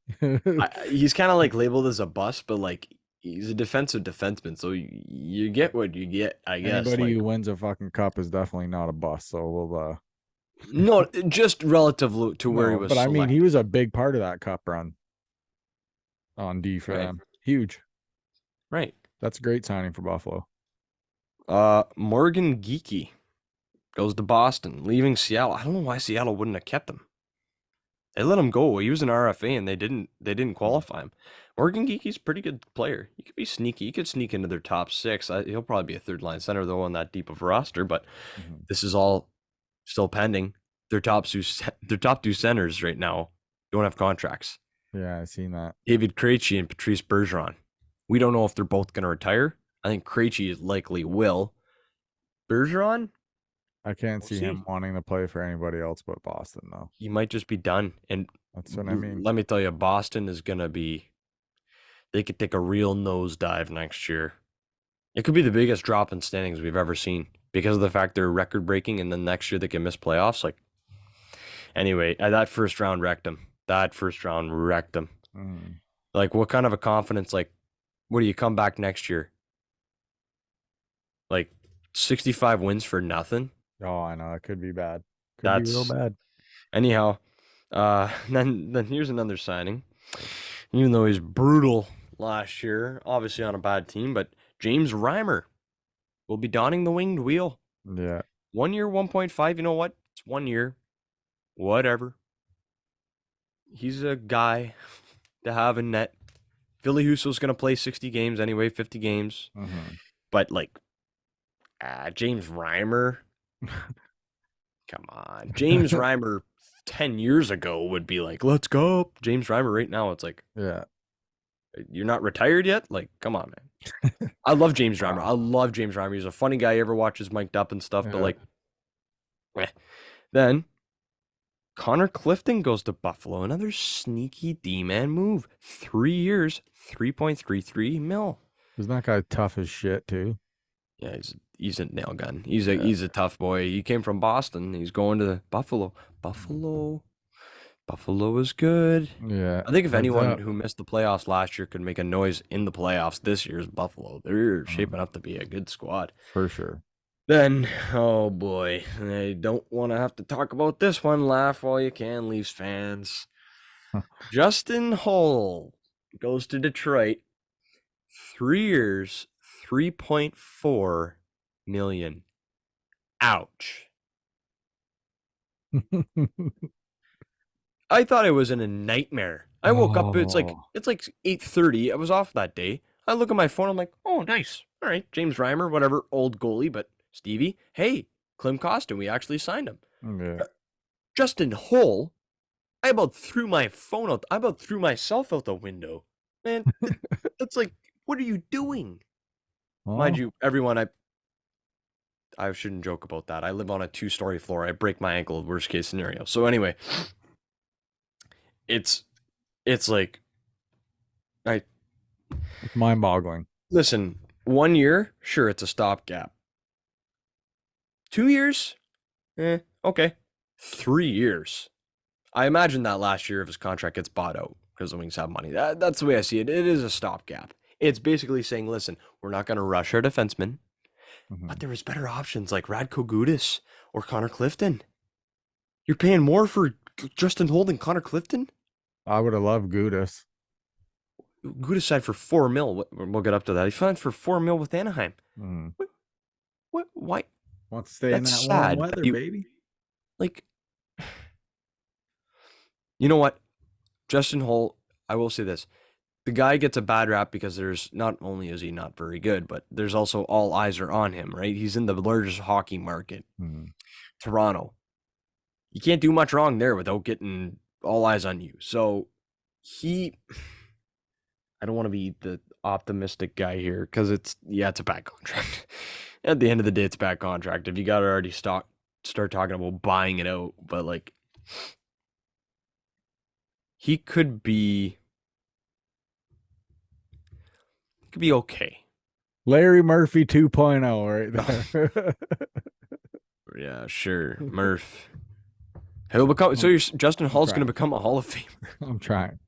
He's kind of like labeled as a bust, but like he's a defensive defenseman, so you get what you get, I guess. Anybody Like, who wins a fucking cup is definitely not a bust. So we'll no, just relative to where he no, was but I mean he selected. was a big part of that cup run on D for Right, them. Huge. right. That's a great signing for Buffalo. Morgan Geeky goes to Boston, leaving Seattle. I don't know why Seattle wouldn't have kept him. They let him go. He was an RFA, and they didn't qualify him. Morgan Geeky's a pretty good player. He could be sneaky. He could sneak into their top six. He'll probably be a third line center though on that deep of a roster. But Mhm. this is all still pending. Their top two centers right now don't have contracts. Yeah, I seen that. David Krejci and Patrice Bergeron. We don't know if they're both going to retire. I think Krejci likely will. Bergeron, I can't we'll see see. him wanting to play for anybody else but Boston though. He might just be done. And That's what I mean. let me tell you, Boston is going to be. They could take a real nosedive next year. It could be the biggest drop in standings we've ever seen because of the fact they're record breaking, and then next year they can miss playoffs. Like, anyway, that first round wrecked them. Mhm. Like, what kind of a confidence? Like, what do you come back next year? Like, 65 wins for nothing. Oh, I know. It could be bad. Could be real That's bad. anyhow. Then here's another signing. Even though he's brutal last year, obviously on a bad team, but James Reimer will be donning the winged wheel. Yeah. 1 year, 1.5. You know what? It's 1 year. Whatever. He's a guy to have in net. Philly Husso's going to play 60 games anyway, 50 games. Mhm. But, like, James Reimer, come on. James Reimer 10 years ago would be like, let's go. James Reimer right now, it's like, Yeah. you're not retired yet? Like, come on, man. I love James Reimer. I Wow. love James Reimer. He's a funny guy. Ever watches Mic'd Up and stuff, but Yeah. like, then Connor Clifton goes to Buffalo. Another sneaky D-man move. 3 years, 3.33 mil. Isn't that guy tough as shit too? Yeah, he's a nail gun. He's Yeah. a tough boy. He came from Boston. He's going to Buffalo. Buffalo is good. Yeah. I think if Heads anyone up. who missed the playoffs last year could make a noise in the playoffs this year's Buffalo. They're shaping up to be a good squad. For sure. Then, oh boy, I don't want to have to talk about this one. Laugh while you can, Leafs fans. Justin Hull goes to Detroit. 3 years, 3.4 million. Ouch. I thought I was in a nightmare. I woke up, it's like Oh. 8:30. I was off that day. I look at my phone, I'm like, oh nice. All right, James Reimer, whatever, old goalie, but Stevie, hey, Klim Kostin, we actually signed him. Yeah. Justin Hull, I about threw my phone out. I about threw myself out the window. Man, that's like, what are you doing? Mind Well, you, everyone, I shouldn't joke about that. I live on a 2-story floor. I break my ankle, worst case scenario. So anyway, it's like I it's mind-boggling. listen, 1 year, sure, it's a stopgap. 2 years? Okay. 3 years. I imagine that last year of his contract gets bought out because the Wings have money. That's the way I see it. It is a stopgap. It's basically saying, listen, we're not going to rush our defensemen, Mhm. but there was better options like Radko Gudas or Connor Clifton. You're paying more for Justin Holt and Connor Clifton? I would have loved Gudis. Gudas signed for 4 mil. We'll get up to that. He signed for 4 mil with Anaheim. Mhm. What? Why? Wants to stay in That's that warm sad. weather, baby. Like, you know what? Justin Holt, I will say this. The guy gets a bad rap because there's not only is he not very good, but there's also all eyes are on him, right? He's in the largest hockey market, Mhm. Toronto. You can't do much wrong there without getting all eyes on you. So I don't want to be the optimistic guy here because it's a bad contract. At the end of the day, it's a bad contract. If you got already start talking about buying it out, but like he could be okay. Larry Murphy 2.0 right there. Yeah, sure. Murph. He'll become so. Justin Hall's going to become a Hall of Famer. I'm trying.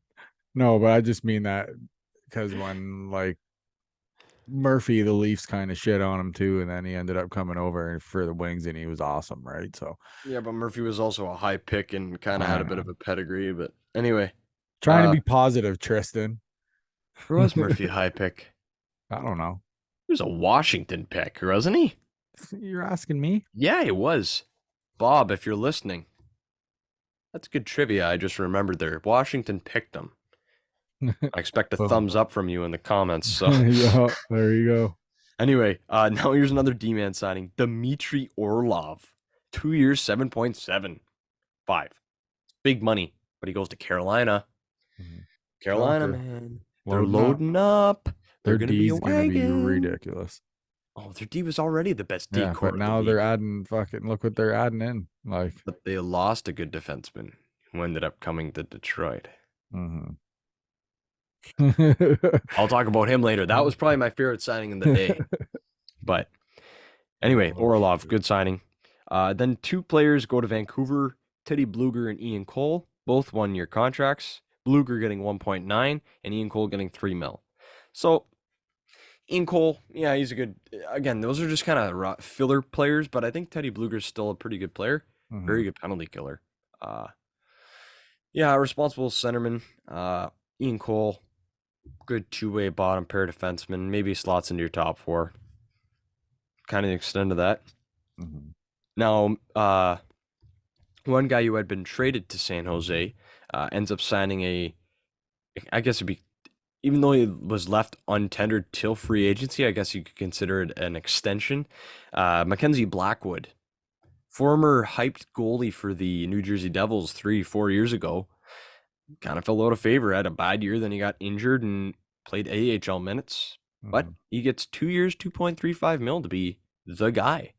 No, but I just mean that because when like Murphy, the Leafs kind of shit on him too, and then he ended up coming over for the Wings, and he was awesome, right? So Yeah, but Murphy was also a high pick and kind of I had a don't bit know. of a pedigree. But anyway, Trying to be positive, Tristan. where was Murphy a high pick? I don't know. He was a Washington pick, wasn't he? You're asking me? Yeah, he was. Bob, if you're listening, that's good trivia. I just remembered there. Washington picked him. I expect a Well, thumbs up from you in the comments. So yeah, there you go. anyway, now here's another D-man signing. Dmitry Orlov. 2 years, 7.75. Big money, but he goes to Carolina. Carolina, Shocker. man. They're Loading up. loading up. They're Their going to be a D's gonna be wagon. ridiculous. Oh, their D was already the best D Yeah, core but in the now they're league. adding fucking look what they're adding in. Like But they lost a good defenseman who ended up coming to Detroit. I'll talk about him later. That was probably my favorite signing of the day. But anyway, Oh, Orlov, shoot. good signing. Then 2 players go to Vancouver, Teddy Bluger and Ian Cole, both 1-year contracts. Bluger getting 1.9 and Ian Cole getting 3 mil. So Ian Cole, yeah, he's a good. Again, those are just kind of filler players, but I think Teddy Bluger's still a pretty good player. Very good penalty killer. Yeah, responsible centerman. Ian Cole, good 2-way bottom pair defenseman. Maybe slots into your top 4. Kind of extend to that. Now, one guy who had been traded to San Jose ends up signing I guess it'd be, even though he was left untendered till free agency, I guess you could consider it an extension. Mackenzie Blackwood, former hyped goalie for the New Jersey Devils 3-4 years ago, kind of fell out of favor. Had a bad year, then he got injured and played AHL minutes. But he gets 2 years, 2.35 mil to be the guy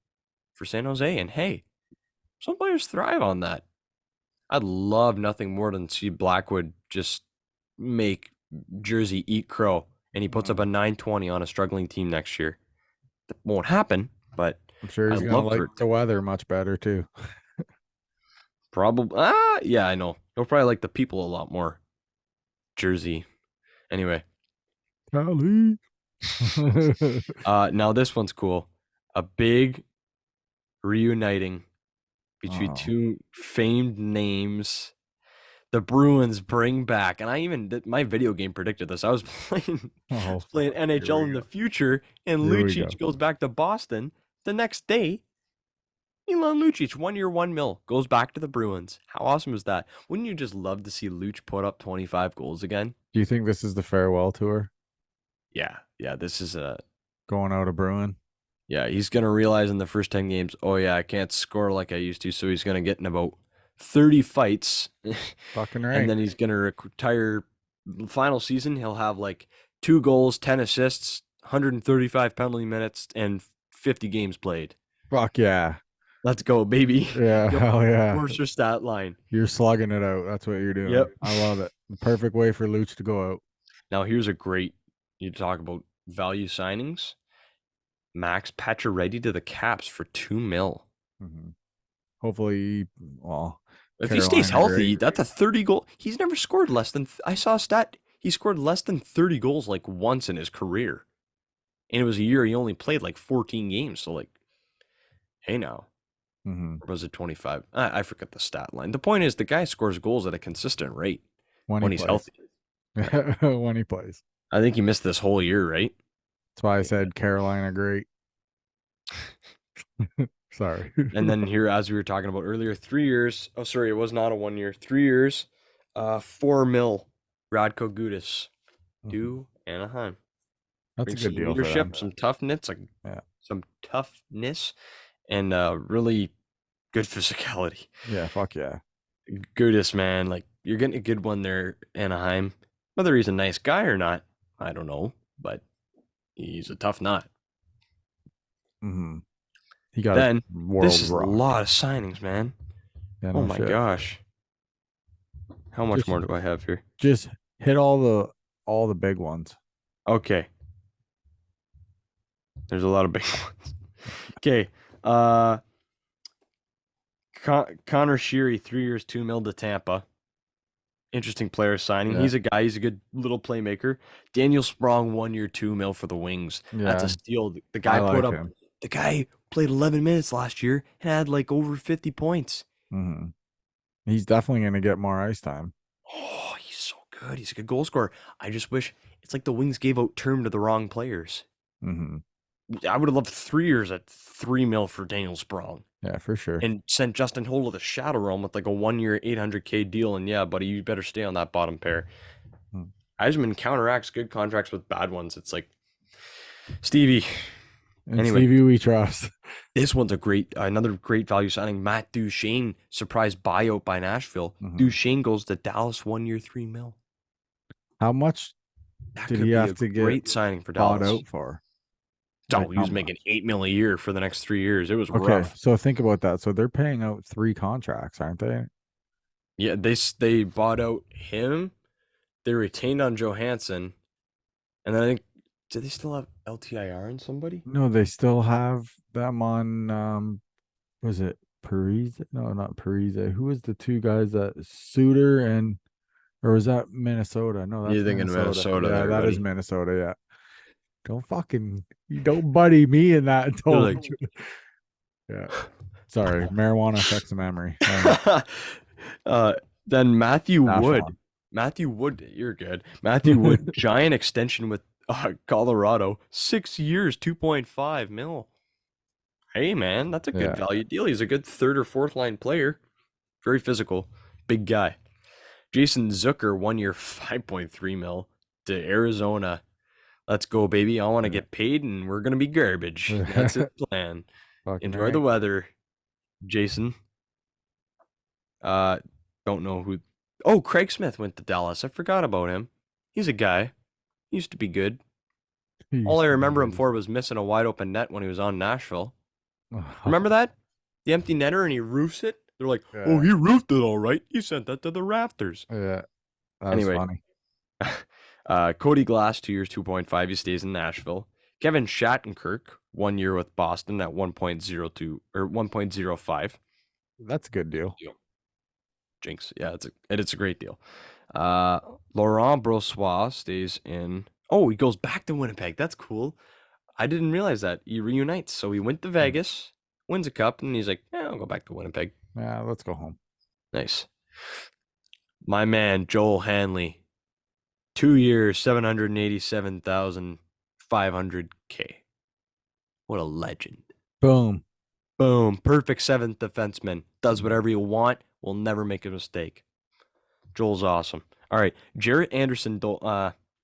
for San Jose. And hey, some players thrive on that. I'd love nothing more than see Blackwood just make Jersey eat crow, and he puts up a 920 on a struggling team next year. That won't happen, but I'm sure he's I'd gonna love like for it the weather much better too. probably. Yeah, I know. He'll probably like the people a lot more. Jersey. Anyway, Golly. now this one's cool. A big reuniting between 2 famed names. The Bruins bring back, and I even my video game predicted this. I was playing NHL in the future, and Lucic goes back to Boston. The next day, Milan Lucic, 1 year, 1 mil, goes back to the Bruins. How awesome is that? Wouldn't you just love to see Luch put up 25 goals again? Do you think this is the farewell tour? Yeah, this is going out of Bruin. Yeah, he's gonna realize in the first 10 games, oh yeah, I can't score like I used to, so he's gonna get in about 30 fights. Fucking right. And then he's gonna retire. Final season, he'll have like 2 goals, 10 assists, 135 penalty minutes, and 50 games played. Fuck yeah. Let's go, baby. Yeah, hell yeah. Where's your stat line? You're slugging it out. That's what you're doing. Yep. I love it. The perfect way for Luch to go out. Now, here's a great, you talk about value signings. Max Pacioretty to the Caps for 2 mil. Hopefully, well, if he stays healthy, that's a 30 goal. He's never scored less than, I saw a stat, he scored less than 30 goals like once in his career. And it was a year he only played like 14 games. So like, hey now. Or was it 25? I forget the stat line. The point is the guy scores goals at a consistent rate when he's healthy. When he plays. I think he missed this whole year, right? That's why I said Carolina great. Sorry. And then here, as we were talking about earlier, 3 years. Oh, sorry, it was not a 1 year. 3 years, 4 mil. Radko Gudas to Anaheim. That's a good deal. Leadership, for them. some toughness, and really good physicality. Yeah, fuck yeah. Gudas, man, like you're getting a good one there, Anaheim. Whether he's a nice guy or not, I don't know, but he's a tough nut. He got Then a world this is a rock. lot of signings, man. Yeah, Oh no my shit. gosh. How much Just- more do I have here? Just hit all the big ones. Okay. There's a lot of big ones. Okay. Connor Sheary, 3 years, 2 mil to Tampa. Interesting player signing. Yeah. He's a guy. He's a good little playmaker. Daniel Sprong, 1 year, 2 mil for the Wings. That's Yeah. a steal. The I guy like put up. him. The guy played 11 minutes last year and had like over 50 points. Hmm. He's definitely going to get more ice time. Oh, he's so good. He's a good goal scorer. I just wish it's like the Wings gave out term to the wrong players. Hmm. I would have loved 3 years at 3 mil for Daniel Sprong. Yeah, for sure. And sent Justin Holl to the Shadow Realm with like a 1 year, 800K deal. And yeah, buddy, you better stay on that bottom pair. Hmm. Eisman counteracts good contracts with bad ones. It's like, Stevie, And anyway. Stevie, we trust. this one's another great value signing. Matt Duchene, surprise buyout by Nashville. Mhm. Duchene goes to Dallas, 1 year, 3 mil. How much That did could he be have a to get great signing for bought Dallas. out for? Oh, Like, he was how making 8 mil a year for the next 3 years. It was Okay, rough. so think about that. So they're paying out 3 contracts, aren't they? Yeah, they bought out him. They retained on Johansson, and then I think do they still have LTIR on somebody? No, they still have them on was it Parise? No, not Parise. Who was the 2 guys that Suter and or was that Minnesota? No, that's You're thinking Minnesota Yeah, there, that is buddy. Minnesota, yeah. You don't buddy me in that. You're Don't. like- Yeah. Sorry, marijuana affects the memory. Then Matthew Dash Wood. on. Matthew Wood, you're good. Matthew Wood, giant extension with Colorado, 6 years, 2.5 mil. Hey man, that's a good Yeah. value deal. He's a good third or fourth line player. Very physical, big guy. Jason Zucker, 1 year, 5.3 mil to Arizona. Let's go, baby. I want to Yeah. get paid and we're gonna be garbage. That's his plan. Fucking Enjoy right. the weather, Jason. Don't know who. Oh, Craig Smith went to Dallas. I forgot about him. He's a guy. He used to be good. He All used I to be remember him good. for was missing a wide open net when he was on Nashville. Oh, Remember that? The empty netter and he roofs it. They're like, Yeah. "Oh, he roofed it all right. He sent that to the rafters." Yeah. That Anyway. was funny. Cody Glass, 2 years, 2.5. He stays in Nashville. Kevin Shattenkirk, 1 year with Boston at 1.02 or 1.05. That's a good deal. Jinx. Yeah, it's a great deal. Laurent Brossois stays in. Oh, he goes back to Winnipeg. That's cool. I didn't realize that. He reunites. So he went to Vegas, wins a cup, and he's like, yeah, I'll go back to Winnipeg. Yeah, let's go home. Nice. My man, Joel Hanley. 2 years, 787,500K. What a legend. Boom. Boom. Perfect 7th defenseman. Does whatever you want. Will never make a mistake. Joel's awesome. All right. Jarrett Anderson,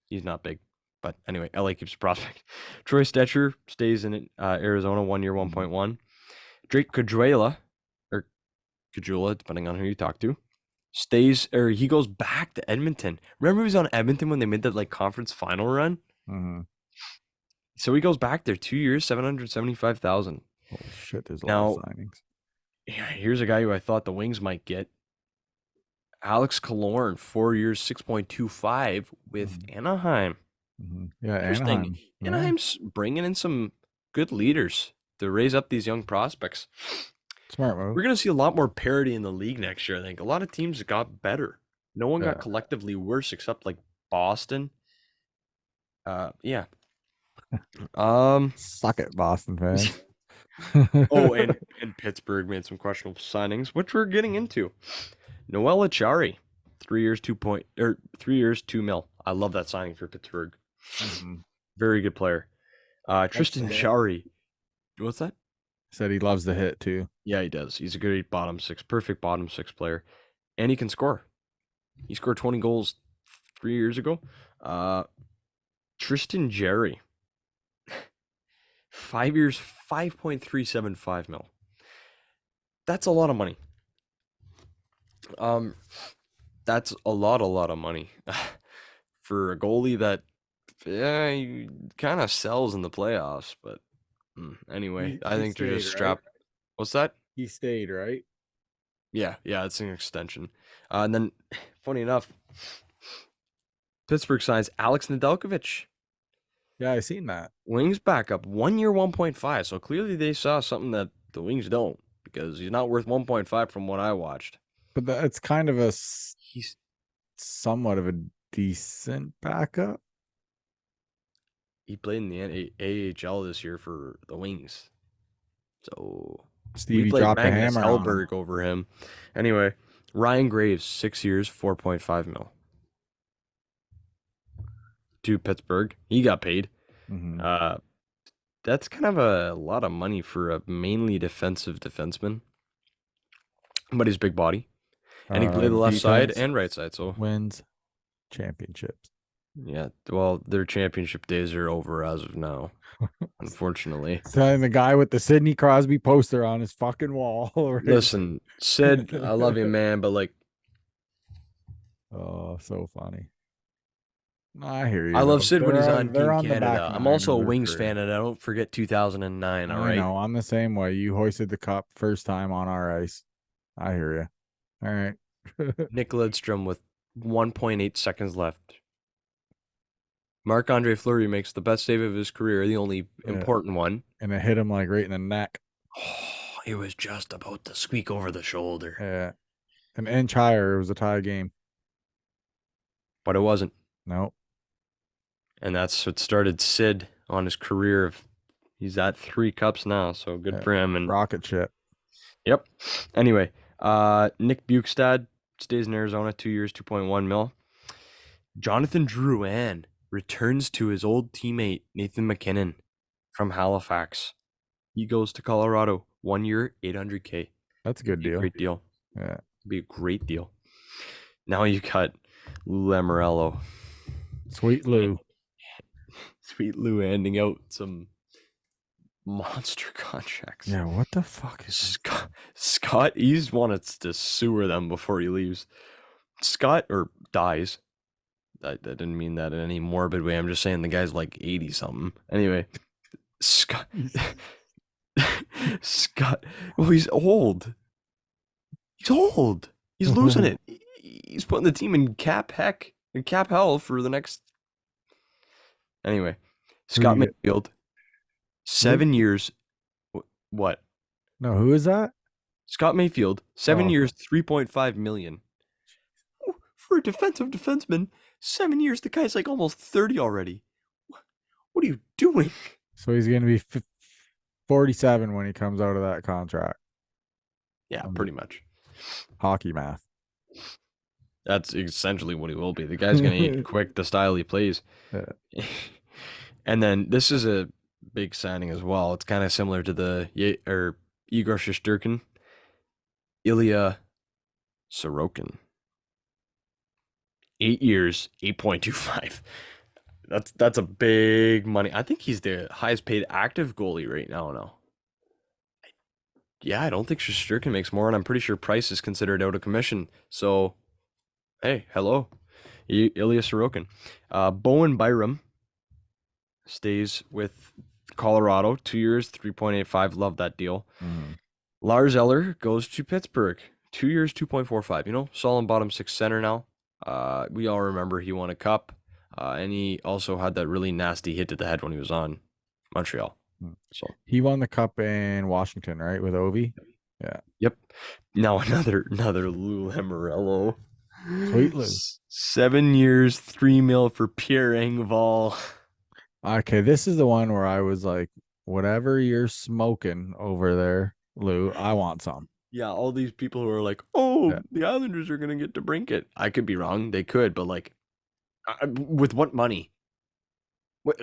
he's not big. But anyway, LA keeps a prospect. Troy Stetcher stays in Arizona, 1 year, 1.1. Drake Caggiula, or Caggiula, depending on who you talk to, he goes back to Edmonton. Remember he was on Edmonton when they made that like conference final run? Mhm. So he goes back there 2 years, 775,000. Holy shit, there's a Now- lot of signings. Yeah, here's a guy who I thought the Wings might get. Alex Killorn, 4 years, 6.25 with Anaheim. Yeah, Interesting. Anaheim. Yeah. Anaheim's bringing in some good leaders to raise up these young prospects. Smart move. We're going to see a lot more parity in the league next year, I think. A lot of teams got better. No one got Yeah. collectively worse except like Boston. Yeah. Suck it, Boston fans. Oh, and Pittsburgh made some questionable signings, which we're getting into. Noel Achari, 3 years, 3 years, 2 mil. I love that signing for Pittsburgh. Mhm. Very good player. Tristan it. Jarry. What's that? Said he loves the hit too. Yeah, he does. He's a great bottom six, perfect bottom six player. And he can score. He scored 20 goals 3 years ago. Tristan Jarry. 5 years, 5.375 mil. That's a lot of money. That's a lot of money for a goalie that he kind of sells in the playoffs, but Anyway, I He think they're just stayed, right? strapped. What's that? He stayed, right? Yeah, it's an extension. And then, funny enough, Pittsburgh signs Alex Nedeljkovic. Yeah, I seen that. Wings backup, 1 year, 1.5. So clearly they saw something that the Wings don't, because he's not worth 1.5 from what I watched. But it's kind of a He's somewhat of a decent backup. he played in the AHL this year for the Wings. So Stevie we played dropped the Magnus hammer on him. Hellberg over him. Anyway, Ryan Graves, 6 years, 4.5 mil. To Pittsburgh. He got paid. Mhm. That's kind of a lot of money for a mainly defensive defenseman. But he's big body. And he can play the left side Defense and right side. So wins championships. yeah, well, their championship days are over as of now, unfortunately. So the guy with the Sidney Crosby poster on his fucking wall. Right? Listen, Sid, I love you, man, but like, Oh, so funny. I hear you. I love though. Sid when he's They're on they're Team on the back Canada. I'm nine also of a their Wings career. fan, and I don't forget 2009. All I right. know. I'm the same way. You hoisted the cup first time on our ice. I hear you. All right. Nick Lidstrom with 1.8 seconds left. Marc-Andre Fleury makes the best save of his career, the only Yeah. important one. And it hit him like right in the neck. Oh, it was just about to squeak over the shoulder. Yeah. An inch higher. It was a tie game. But it wasn't. Nope. And that's what started Sid on his career. He's at 3 cups now, so good Yeah. for him. And Rocket ship. yep. Anyway, Nick Bukestad stays in Arizona, 2 years, 2.1 mil. Jonathan Drouin returns to his old teammate Nathan McKinnon from Halifax. He goes to Colorado, 1 year, $800K. That's a good deal. Great deal. Yeah. Be a great deal. Now you got Lou Lamoriello. Sweet Lou. Sweet Lou handing out some monster contracts. Yeah, what the fuck is Scott, he's wanted to sewer them before he leaves. Scott, or dies. I didn't mean that in any morbid way. I'm just saying the guy's like 80 something. Anyway, Scott. Scott. Well, he's old. He's old. He's losing it. He's putting the team in cap hell for the next. Anyway, Scott you get? Mayfield, 7 years. What? No, who is that? Scott Mayfield, 7 Oh. years, 3.5 million. Ooh, for a defensive defenseman, 7 years. The guy's like almost 30 already. What are you doing? So he's going to be 47 when he comes out of that contract. Yeah, pretty much. Hockey math. That's essentially what he will be. The guy's going to eat quick, the style he plays. Yeah. And then this is a big signing as well. It's kind of similar to the Igor Shesterkin, Ilya Sorokin. 8 years, 8.25. That's a big money. I think he's the highest paid active goalie right now. Yeah, I don't think Shesterkin makes more, and I'm pretty sure Price is considered out of commission. So, hey, hello, Ilya Sorokin. Bowen Byram stays with Colorado, 2 years, 3.85. Love that deal. Lars Eller goes to Pittsburgh, 2 years, 2.45. You know, solid bottom 6 center now. We all remember he won a cup, and he also had that really nasty hit to the head when he was on Montreal. So he won the cup in Washington, right, with Ovi? Yeah. Yep. Now another Lou Lamoriello. Sweet Lou. 7 years, 3 mil for Pierre Engvall. Okay, this is the one where I was like, whatever you're smoking over there, Lou, I want some. Yeah, all these people who are like, oh, the Islanders are going to get DeBrincat. I could be wrong. They could, but like, with what money?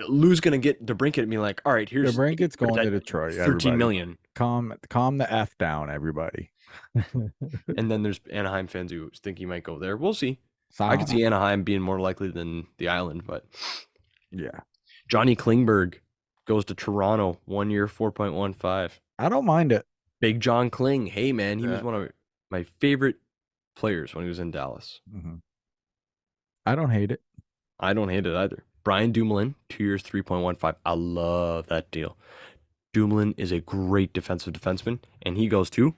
Lou's going to get DeBrincat and be like, all right, here's DeBrincat's going to Detroit. 13 million. Calm the F down, everybody. And then there's Anaheim fans who think he might go there. We'll see. I could see Anaheim being more likely than the Island, but yeah. Johnny Klingberg goes to Toronto, 1 year, 4.15. I don't mind it. Big John Kling. Hey, man, he was one of my favorite players when he was in Dallas. I don't hate it. I don't hate it either. Brian Dumoulin, 2 years, 3.15. I love that deal. Dumoulin is a great defensive defenseman, and he goes to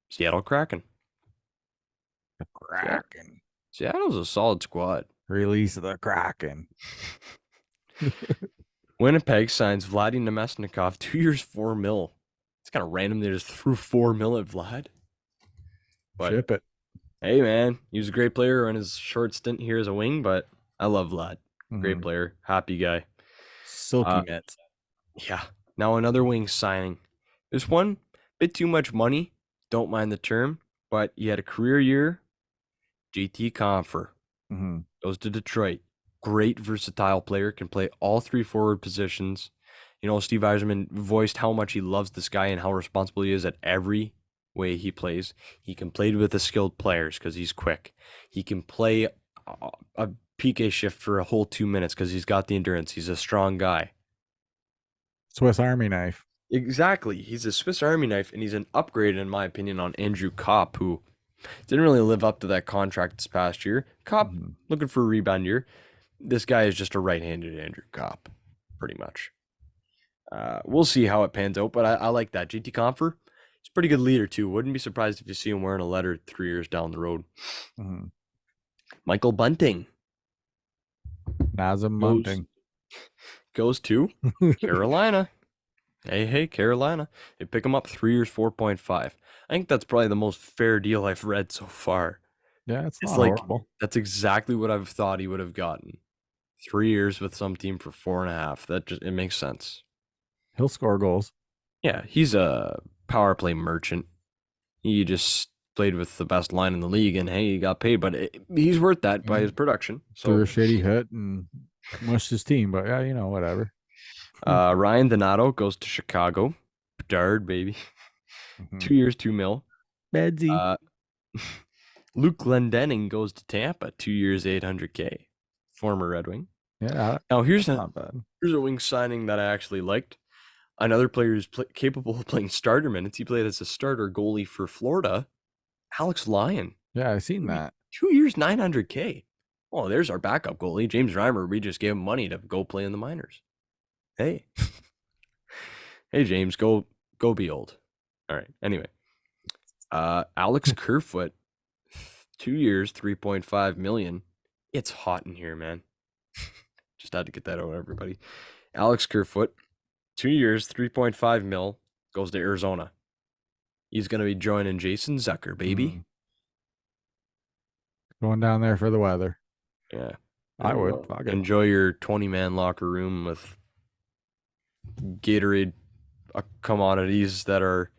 Seattle Kraken. The Kraken. Seattle's a solid squad. Release the Kraken. Winnipeg signs Vladdy Nemesnikov, 2 years, $4 million. It's kind of random they just threw $4 million at Vlad. But Ship it. hey, man, he was a great player on his short stint here as a wing, but I love Vlad. Great Mhm. player, happy guy. Silky mitts. Yeah. Now another wing signing. This one, bit too much money. Don't mind the term, but he had a career year. JT Compher Mhm. goes to Detroit. Great versatile player, can play all three forward positions. You know, Steve Yzerman voiced how much he loves this guy and how responsible he is at every way he plays. He can play with the skilled players because he's quick. He can play a PK shift for a whole 2 minutes because he's got the endurance. He's a strong guy. Swiss Army knife. Exactly. He's a Swiss Army knife, and he's an upgrade, in my opinion, on Andrew Kopp, who didn't really live up to that contract this past year. Kopp, Mhm. looking for a rebound year. This guy is just a right-handed Andrew Kopp, pretty much. We'll see how it pans out, but I like that. JT Compher, he's a pretty good leader, too. Wouldn't be surprised if you see him wearing a letter 3 years down the road. Mhm. Michael Bunting Nazem goes, Bunting. goes to Carolina. Hey, Carolina. They pick him up 3 years, 4.5. I think that's probably the most fair deal I've read so far. Yeah, it's It's not like horrible. that's exactly what I've thought he would have gotten. 3 years with some team for 4.5. That just it makes sense. He'll score goals. Yeah, he's a power play merchant. He just played with the best line in the league, and hey, he got paid. But he's worth that by his production. Threw So a shitty hit and mushed his team, but yeah, whatever. Ryan Donato goes to Chicago. Bedard, baby. Mhm. 2 years, $2 million. Bedsy. Luke Glendening goes to Tampa, 2 years, $800K. Former Red Wing. Yeah, Now here's that's not bad. a wing signing that I actually liked. Another player who's capable of playing starter minutes. He played as a starter goalie for Florida. Alex Lyon, Yeah, I seen that. 2 years, $900K. Oh, there's our backup goalie, James Reimer. We just gave him money to go play in the minors. Hey, hey, James, go be old. All right. Anyway, Alex Kerfoot, 2 years, $3.5 million. It's hot in here, man. Just had to get that out, everybody. Alex Kerfoot, 2 years, $3.5 million, goes to Arizona. He's gonna be joining Jason Zucker, baby. Going down there for the weather. Yeah, I there you would. go. Fuck it. Enjoy your 20-man locker room with Gatorade commodities that are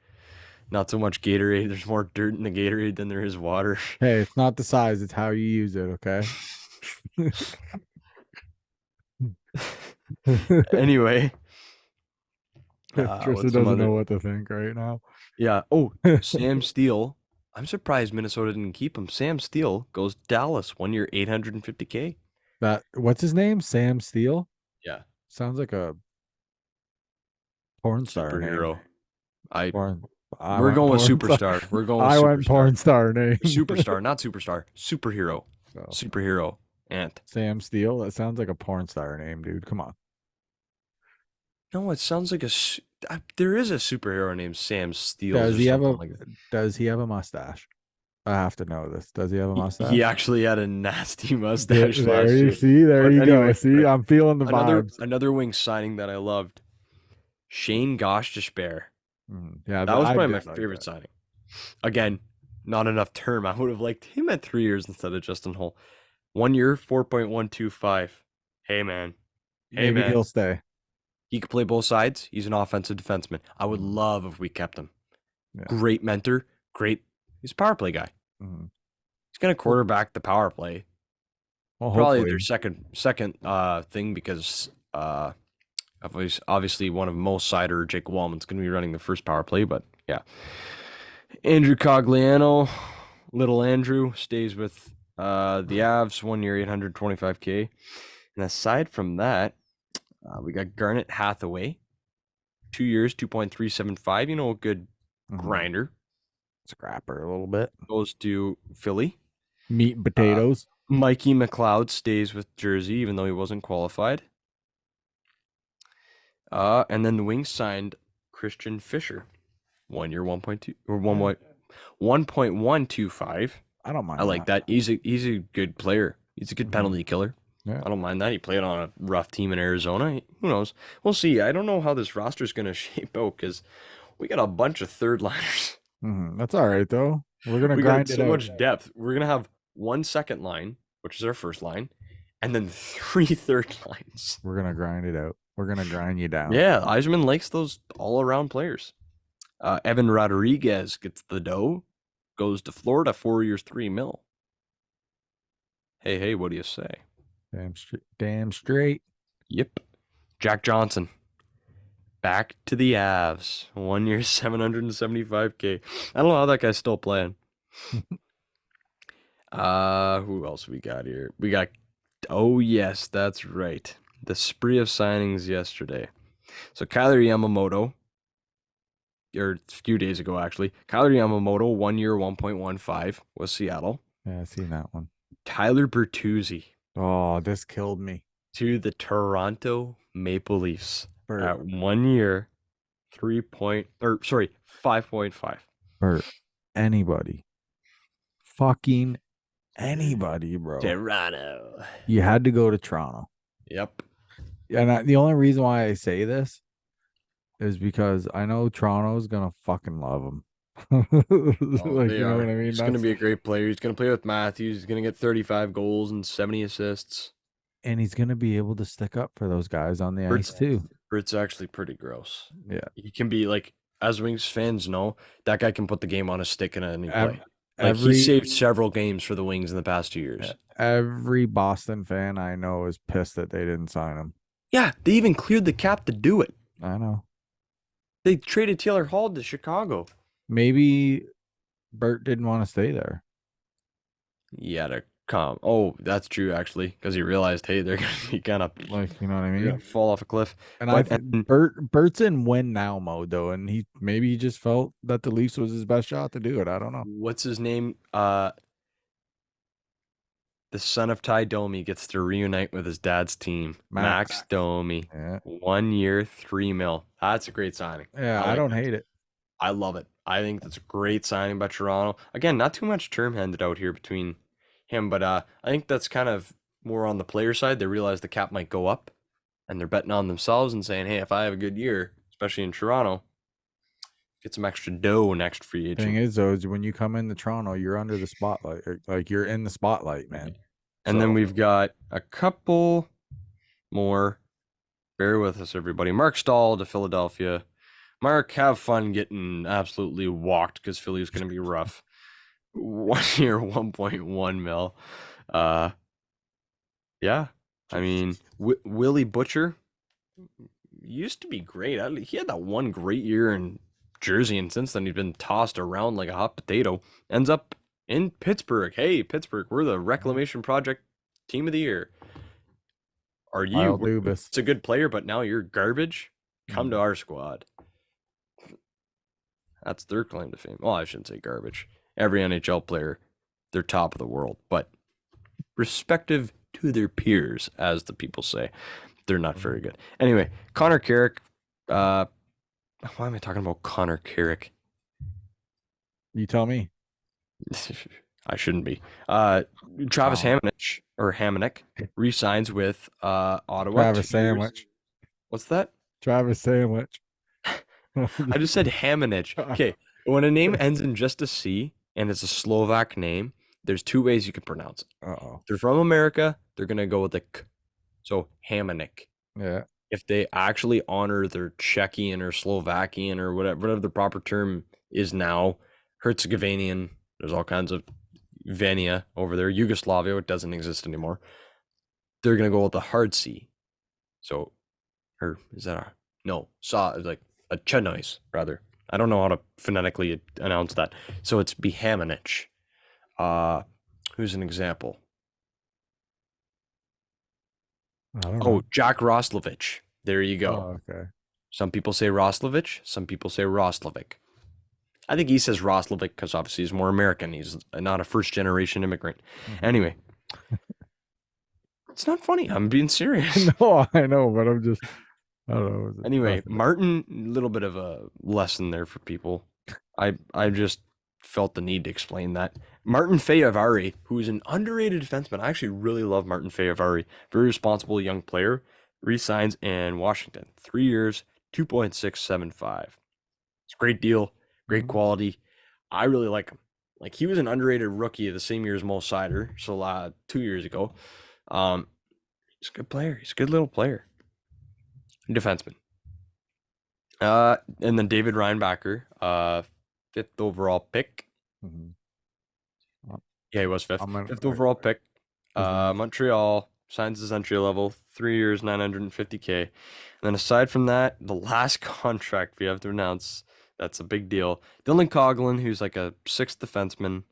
not so much Gatorade. There's more dirt in the Gatorade than there is water. Hey, it's not the size, it's how you use it, okay? Anyway, Tristan what's some doesn't other? know what to think right now. Yeah. Oh, Sam Steele. I'm surprised Minnesota didn't keep him. Sam Steele goes to Dallas, 1 year, $850K. What's his name? Sam Steele? Yeah, Sounds like a porn star superhero. name. We're going with superstar. We're going with I superstar. went porn star name. Superstar, not superstar. Superhero. So, Superhero. Ant. Sam Steele? That sounds like a porn star name, dude. Come on. No, it sounds like there is a superhero named Sam Steele. Does he have a mustache? I have to know this. Does he have a mustache? He actually had a nasty mustache There last you year. see, there But you go. anyway, See, I'm feeling the vibes. Another wing signing that I loved. Shane Gostisbehere. Yeah, That was I probably my did like favorite that. signing. Again, not enough term. I would have liked him at 3 years instead of Justin Hull. 1 year, 4.125. Hey, man. Hey, Maybe man. he'll stay. He could play both sides. He's an offensive defenseman. I would love if we kept him. Yeah. Great mentor. He's a power play guy. Mhm. He's going to quarterback the power play. Well, Probably hopefully. their second thing because obviously one of Mo Sider or Jake Wallman's going to be running the first power play. But yeah, Andrew Cogliano, little Andrew, stays with the Avs, 1 year, $825K. And aside from that, we got Garnet Hathaway, 2 years, 2.375. A good grinder. Scrapper a little bit. Goes to Philly. Meat and potatoes. Mikey McLeod stays with Jersey, even though he wasn't qualified. And then the Wings signed Christian Fisher, 1 year 1.2 or 1.125. I don't mind. I like that. He's a good player. He's a good Mhm. penalty killer. Yeah. I don't mind that. He played on a rough team in Arizona. Who knows? We'll see. I don't know how this roster is going to shape out because we got a bunch of third liners. That's all right though. We're gonna We got grind it so out. much depth. We're going to have 1 second line, which is our first line, and then 3 third lines. We're gonna grind it out. We're gonna grind you down. Yeah, Eiserman likes those all-around players. Evan Rodriguez gets the dough, goes to Florida, 4 years, $3 million. Hey, what do you say? Damn straight. Yep. Jack Johnson, back to the Avs, 1 year, $775K. I don't know how that guy's still playing. Who else we got here? We got, oh yes, that's right, the spree of signings yesterday. So Kyler Yamamoto, or a few days ago actually, Kyler Yamamoto, 1 year, 1.15 was Seattle. Yeah, I seen that one. Tyler Bertuzzi Oh, this killed me. to the Toronto Maple Leafs Bert, at 1 year, 5.5. Bert, anybody, fucking anybody, bro. Toronto. You had to go to Toronto. Yep. And the only reason why I say this is because I know Toronto's gonna fucking love him. Like, They you know are. what I mean? He's going to be a great player. He's going to play with Matthews. He's going to get 35 goals and 70 assists. And he's gonna be able to stick up for those guys on the Bert's- ice too. Bert's actually pretty gross. Yeah. He can be like, as Wings fans know, that guy can put the game on his stick in any Ev- play. Like he saved several games for the Wings in the past 2 years. Every Boston fan I know is pissed that they didn't sign him. Yeah, they even cleared the cap to do it. I know. They traded Taylor Hall to Chicago. Maybe Bert didn't want to stay there. Yeah, to come. Oh, that's true actually, because he realized, hey, they're gonna be kind of Like, you know what I mean? fall off a cliff. And But- Bert's in win now mode though, and he just felt that the Leafs was his best shot to do it. I don't know. What's his name? The son of Ty Domi gets to reunite with his dad's team. Max Domi. Yeah. 1 year, $3 million. That's a great signing. Yeah, I I like don't that. hate it. I love it. I think that's a great signing by Toronto. Again, not too much term handed out here between him, but I think that's kind of more on the player side. They realize the cap might go up, and they're betting on themselves and saying, hey, if I have a good year, especially in Toronto, get some extra dough next free agent. Thing is though, is when you come into Toronto, you're under the spotlight. Like you're in the spotlight, man. And then So- we've got a couple more. Bear with us, everybody. Mark Stahl to Philadelphia. Mark, have fun getting absolutely walked because Philly's going to be rough. 1 year, 1.1 mil. Yeah. I mean, Willie Butcher used to be great. He had that one great year in Jersey, and since then he's been tossed around like a hot potato. Ends up in Pittsburgh. Hey, Pittsburgh, we're the Reclamation Project Team of the Year. Are you? Kyle Dubas. It's a good player, but now you're garbage. Come Mm. to our squad. That's their claim to fame. Well, I shouldn't say garbage. Every NHL player, they're top of the world, but respective to their peers, as the people say, they're not very good. Anyway, Connor Carrick. Why am I talking about Connor Carrick? You tell me. I shouldn't be. Travis Hamonic re-signs with Ottawa. Travis 2 years. Sandwich. What's that? Travis Sandwich. I just said Hamanich. Okay, when a name ends in just a C and it's a Slovak name, there's two ways you can pronounce it. Uh-oh. They're from America, they're gonna go with a K. So Hamanich. Yeah. If they actually honor their Czechian or Slovakian or whatever the proper term is now, Herzegovinian, there's all kinds of Venia over there, Yugoslavia, it doesn't exist anymore. They're gonna go with the hard C. So, or is that a no? Like a ch noise rather. I don't know how to phonetically announce that. So it's Bihamanich. Who's an example? I don't Oh, know. Jack Roslovich. There you go. Oh, okay. Some people say Roslovich, some people say Roslovic. I think he says Roslovic because obviously he's more American. He's not a first generation immigrant. Mhm. Anyway, it's not funny. I'm being serious. No, I know, but I'm just I don't know. Anyway, Nothing. Martin, a little bit of a lesson there for people. I just felt the need to explain that. Martin Feyavari, who is an underrated defenseman. I actually really love Martin Feyavari. Very responsible young player. Resigns in Washington. 3 years, 2.675. It's a great deal, great Mhm. quality. I really like him. Like, he was an underrated rookie the same year as Mo Seider, so 2 years ago. He's a good player. He's a good little player. Defenseman. And then David Reinbacher, 5th overall pick. Mhm. Yeah, he was 5th. I'm gonna- 5th overall pick. His name- Montreal signs his entry level, 3 years, 950K. And then aside from that, the last contract we have to announce, that's a big deal. Dylan Coughlin, who's like a 6th defenseman,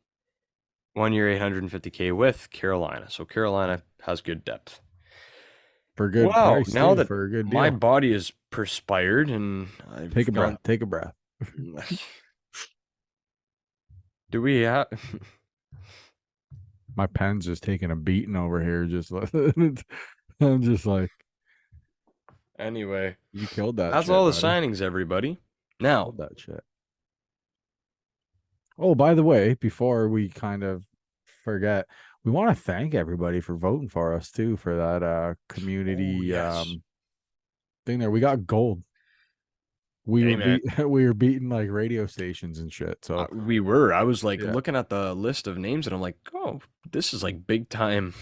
1 year, 850K with Carolina. So Carolina has good depth. for good Wow, price. now too, that for a good my deal. body is perspired and I've Take a breath. gone- Take a breath. Do we have? My pen's just taking a beating over here. Just like I'm just like, Anyway, you killed that. that's shit, all the buddy. signings, everybody. Now, Killed that shit. Oh, by the way, before we kind of forget, we want to thank everybody for voting for us too for that community yes. thing there. We got gold. We Hey, were man. we were beating like radio stations and shit. So We were. I was like Yeah. looking at the list of names, and I'm like, oh, this is like big time,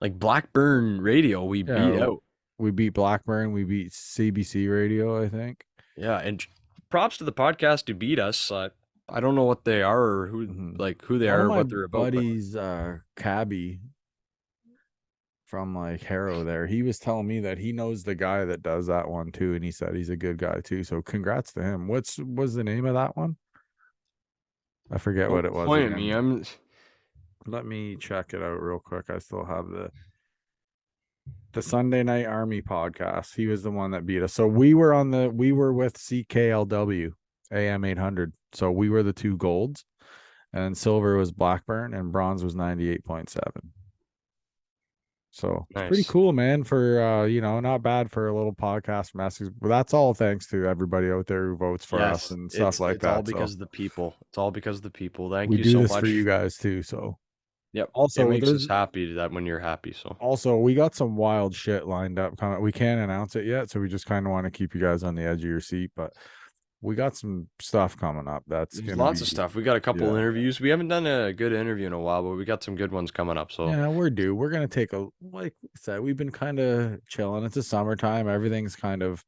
like Blackburn Radio. We beat Yeah. out. we beat Blackburn, we beat CBC Radio, I think. Yeah, and props to the podcast who beat us. I don't know what they are or who Mhm. who they One are of or my what they're about. But buddies, Cabby from like Harrow there, he was telling me that he knows the guy that does that one too, and he said he's a good guy too. So congrats to him. Was the name of that one? I forget what it was. Point at again. me. I'm Let me check it out real quick. I still have the Sunday Night Army podcast. He was the one that beat us. So we were with CKLW AM 800. So we were the two golds, and silver was Blackburn, and bronze was 98.7. So it's pretty Nice. cool, man. For not bad for a little podcast from Essex. But that's all thanks to everybody out there who votes for us and stuff like it's that. all because of the people. It's all because of the people. Thank we you do so this much for you guys too. So Yep. Also, it makes us there's- happy that when you're happy. So also we got some wild shit lined up coming. We can't announce it yet, so we just kind of want to keep you guys on the edge of your seat. But we got some stuff coming up. That's there's gonna lots of be- stuff. We got a couple yeah. interviews. We haven't done a good interview in a while, but we got some good ones coming up. So Yeah, we're due. We're gonna take like I said, we've been kind of chilling. It's a summertime. Everything's kind of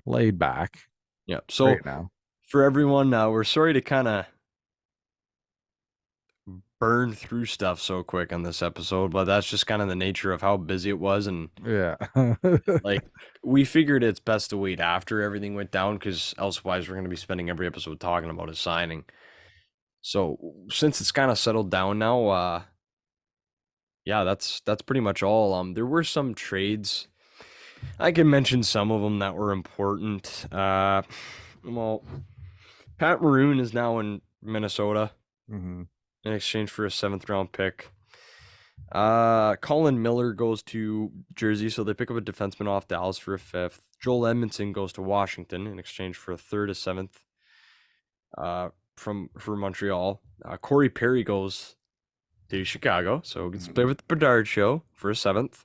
laid back yeah. So right now. for everyone, we're sorry to kind of burn through stuff so quick on this episode, but that's just kind of the nature of how busy it was. And Yeah. like, we figured it's best to wait after everything went down, because elsewise we're going to be spending every episode talking about his signing. So since it's kind of settled down now, yeah, that's pretty much all. There were some trades. I can mention some of them that were important. Well, Pat Maroon is now in Minnesota Mhm. in exchange for a 7th round pick. Colin Miller goes to Jersey, so they pick up a defenseman off Dallas for a 5th. Joel Edmondson goes to Washington in exchange for a 3rd, a 7th. For Montreal. Corey Perry goes to Chicago, so gets to play with the Bedard Show for a 7th.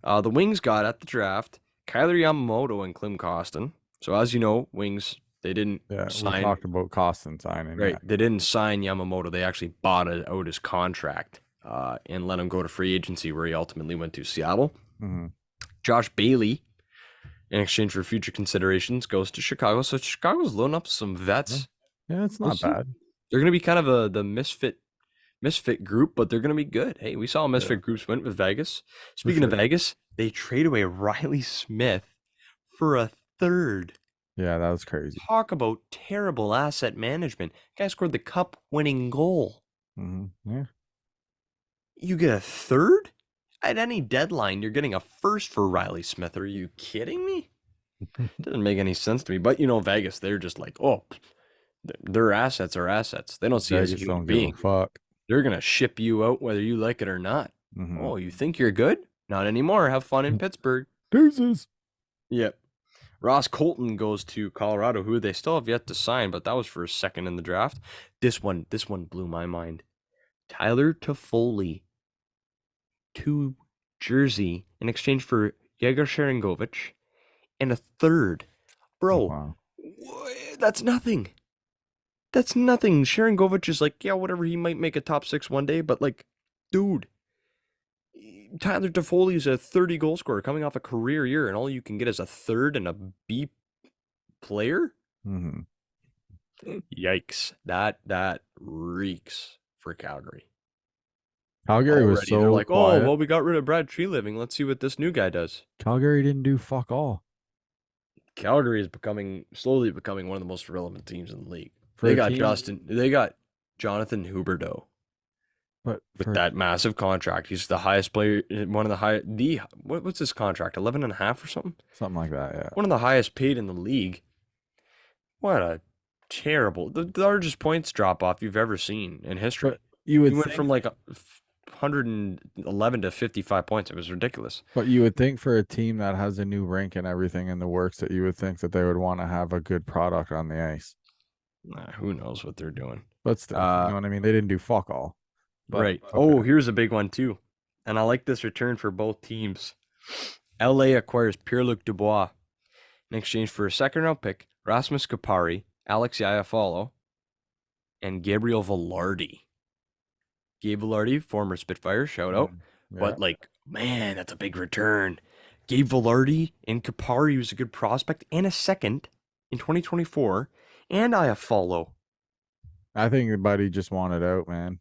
The Wings got at the draft Kyler Yamamoto and Klim Kostin. So as you know, Wings, they didn't Yeah, we sign. talked about Costin signing. Right, Yeah. they didn't sign Yamamoto. They actually bought out his contract and let him go to free agency, where he ultimately went to Seattle. Mhm. Josh Bailey, in exchange for future considerations, goes to Chicago. So Chicago's loading up some vets. Yeah, it's not We'll see. bad. They're going to be kind of the misfit group, but they're going to be good. Hey, we saw misfit groups win with Vegas. Speaking of sure. Vegas, they trade away Riley Smith for a 3rd. Yeah, that was crazy. Talk about terrible asset management. Guy scored the cup-winning goal. Yeah. You get a 3rd? At any deadline, you're getting a 1st for Riley Smith. Are you kidding me? Doesn't make any sense to me. But Vegas, they're just like, oh, their assets are assets. They don't see it as a Vegas human don't give a being. fuck. They're gonna ship you out whether you like it or not. Mhm. Oh, you think you're good? Not anymore. Have fun in Pittsburgh. Deuces. Yep. Ross Colton goes to Colorado, who they still have yet to sign, but that was for a second in the draft. This one blew my mind. Tyler Toffoli to Jersey in exchange for Yegor Sharangovich and a third. Bro, Wow. that's nothing. That's nothing. Sharangovich is like, yeah, whatever. He might make a top 6 one day, but like, dude, Tyler Toffoli is a 30 goal scorer coming off a career year, and all you can get is a third and a B player. Mhm. Yikes! That reeks for Calgary. Calgary was Already, they're so like, quiet. oh, well, we got rid of Brad Treliving. Let's see what this new guy does. Calgary didn't do fuck all. Calgary is slowly becoming one of the most relevant teams in the league. For They a got team- They got Jonathan Huberdeau But with for, that massive contract. He's the highest player, one of the high. What's his contract? 11 and a half or something? something like that, yeah. One of the highest paid in the league. What a the largest points drop off you've ever seen in history. But you would He went think, from like 111 to 55 points. It was ridiculous. but you would think for a team that has a new rink and everything in the works that you would think that they would want to have a good product on the ice. Who knows what they're doing? But still, you know what I mean? They didn't do fuck all. But, Right. okay. Oh, here's a big one too. And I like this return for both teams. LA acquires Pierre-Luc Dubois in exchange for a second-round pick, Rasmus Kapari, Alex Iafallo, and Gabriel Velarde. Gabe Velarde, former Spitfire, shout out. Yeah. But like, man, that's a big return. Gabe Velarde and Kapari was a good prospect and a second in 2024, and Iafallo. I think the buddy just wanted out, man.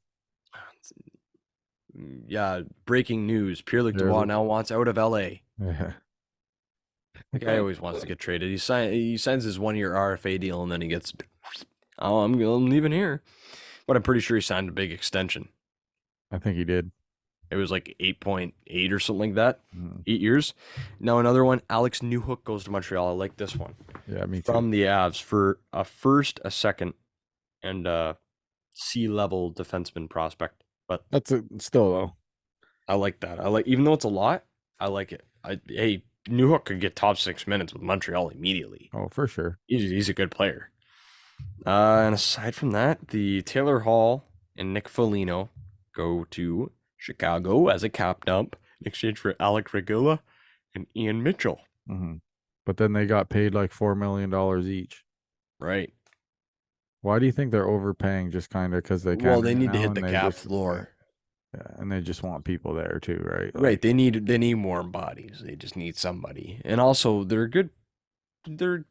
Yeah, breaking news. Pierre-Luc There's Dubois a- now wants out of LA. Yeah. The guy always wants to get traded. He signs his 1-year RFA deal and then he gets, oh, I'm leaving here. But I'm pretty sure he signed a big extension. I think he did. It was like 8.8 or something like that. Mm. 8 years. Now another one. Alex Newhook goes to Montreal. I like this one. Yeah, me too. From the Avs for a first, a second, and a C-level defenseman prospect. But That's still though. I like that. Even though it's a lot, I like it. Hey, Newhook could get top 6 minutes with Montreal immediately. Oh, for sure. He's a good player. And aside from that, the Taylor Hall and Nick Foligno go to Chicago as a cap dump in exchange for Alec Regula and Ian Mitchell. Mm-hmm. But then they got paid like $4 million each. Right. Why do you think they're overpaying? Just kind of because they can. Well, they need to now hit and the they cap just- floor. Yeah, and they just want people there too, right? Like, Right. They need warm bodies. They just need somebody. And also they're good. They're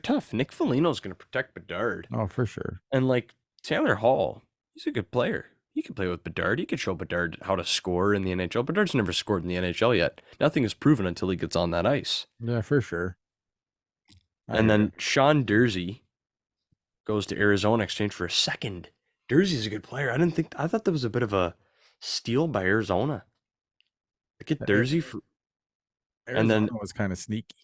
tough. Nick Foligno's gonna protect Bedard. Oh, for sure. And like Taylor Hall, he's a good player. He can play with Bedard. He can show Bedard how to score in the NHL. Bedard's never scored in the NHL yet. Nothing is proven until he gets on that ice. Yeah, for sure. I And hear then Sean Dursey goes to Arizona in exchange for a second. Dursey's a good player. I thought that was a bit of a steal by Arizona. Get Dursey for you. and then- Arizona was kind of sneaky.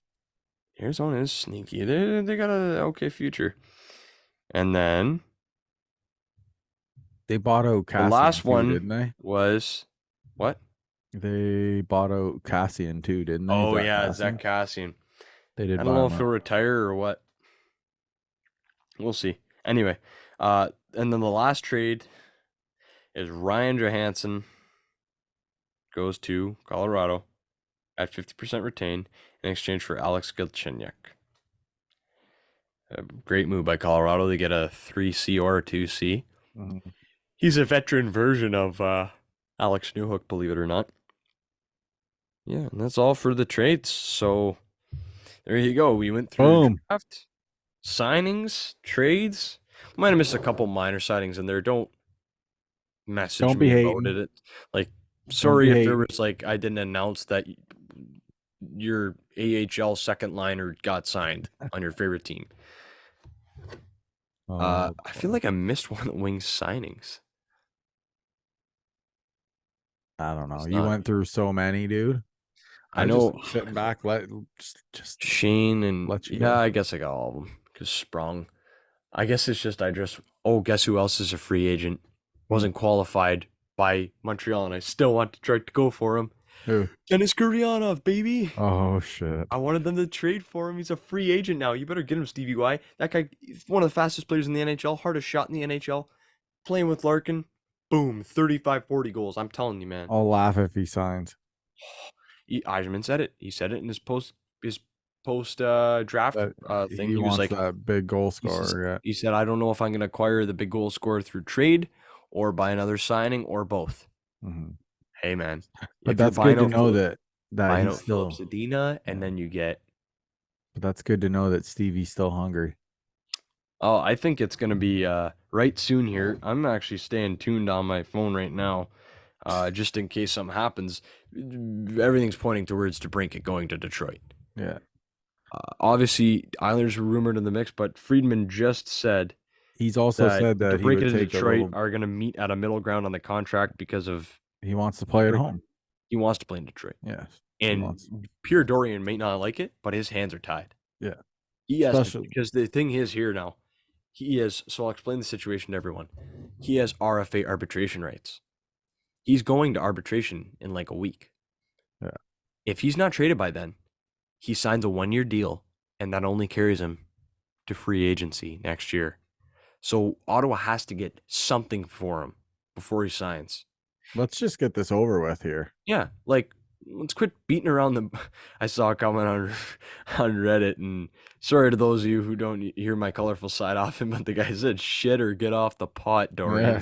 Arizona is sneaky. They got a okay future. And then They bought out Cassian. last too, one didn't they? was what? They bought out Cassian too, didn't they? Oh Zach yeah, Cassian? Zach Cassian. They did. I don't buy know him if out. he'll retire or what. We'll see. Anyway, and then the last trade is Ryan Johansson goes to Colorado at 50% retained in exchange for Alex Galchenyuk. A great move by Colorado. They get a 3C or a 2C. Mhm. He's a veteran version of Alex Newhook, believe it or not. Yeah, and that's all for the trades. So there you go. We went through Boom. draft, signings, trades. Might have missed a couple minor signings in there. Don't message Don't be me about hating. it. Like, sorry if be there hating. was like I didn't announce that your AHL second liner got signed on your favorite team. Oh, I feel like I missed one of the Wings signings. I don't know. it's You not- went through so many, dude. I was know. just sitting back, just Shane and Let you yeah, go. I guess I got all of them because Sprung. I guess it's just guess who else is a free agent? Wasn't qualified by Montreal, and I still want to try to go for him. Who? Dennis Gurianov, baby. Oh shit. I wanted them to trade for him. He's a free agent now. You better get him, Stevie Y. That guy, one of the fastest players in the NHL, hardest shot in the NHL. Playing with Larkin, boom, 35, 40 goals. I'm telling you, man. I'll laugh if he signs. Eiserman said it. He said it in his post draft thing. He He was wants like, that big goal scorer. Yeah. he said, I don't know if I'm going to acquire the big goal scorer through trade or by another signing or both. Mhm. Hey, man. But if that's you're good buying to out know Phil- that buying he's out still. Philip Zadina, and then you get. But that's good to know that Stevie's still hungry. Oh, I think it's going to be right soon here. I'm actually staying tuned on my phone right now, just in case something happens. Everything's pointing towards DeBrincat going to Detroit. Yeah. Obviously, Islanders were rumored in the mix, but Friedman just said He's also that said that he would DeBrincat and take Detroit are going to meet at a middle ground on the contract because of he wants to play at Brick- home. he wants to play in Detroit. Yes. And Pierre Dorian may not like it, but his hands are tied. Yeah. He has to, Especially- because the thing is here now, so I'll explain the situation to everyone. He has RFA arbitration rights. He's going to arbitration in like a week. Yeah. If he's not traded by then, he signs a 1-year deal, and that only carries him to free agency next year. So Ottawa has to get something for him before he signs. Let's just get this over with here. Yeah, like let's quit beating around the. I saw a comment on Reddit, and sorry to those of you who don't hear my colorful side often, but the guy said, "Shit or get off the pot, Dorian."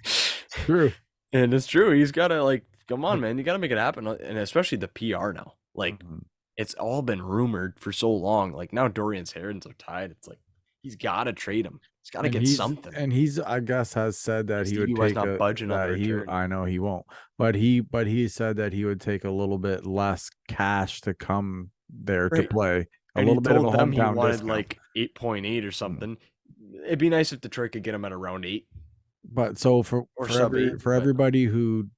Yeah. True. And it's true. He's got to like, come on, man, you got to make it happen, and especially the PR now. Like, Mhm. it's all been rumored for so long. Like now, Dorian's hands are tied. It's like he's got to trade him. He's got to get something. And he's, I guess, has said that he would Stevie Y's take not budging on that the he. return. I know he won't, but he said that he would take a little bit less cash to come there to Right. play. A And little he bit of told a them he hometown wanted discount. like 8.8 or something. It'd be nice if Detroit could get him at around 8. But so for sub eight, but- everybody who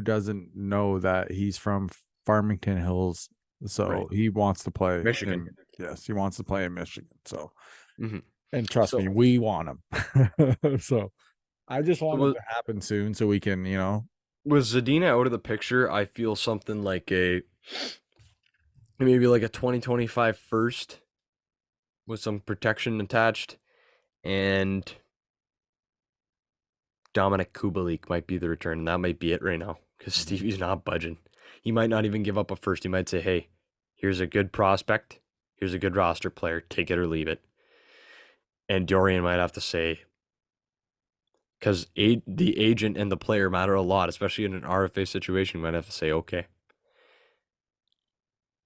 doesn't know that he's from Farmington Hills, so Right. he wants to play Michigan. yes, he wants to play in Michigan. So, Mhm. and trust So- me, we want him. So, I just want Well- it to happen soon so we can, With Zadina out of the picture, I feel something like maybe like a 2025 first with some protection attached, and Dominic Kubalik might be the return, and that might be it right now because Stevie's not budging. He might not even give up a first. He might say, "Hey, here's a good prospect. Here's a good roster player. Take it or leave it." And Dorian might have to say, because the agent and the player matter a lot, especially in an RFA situation. Might have to say, "Okay,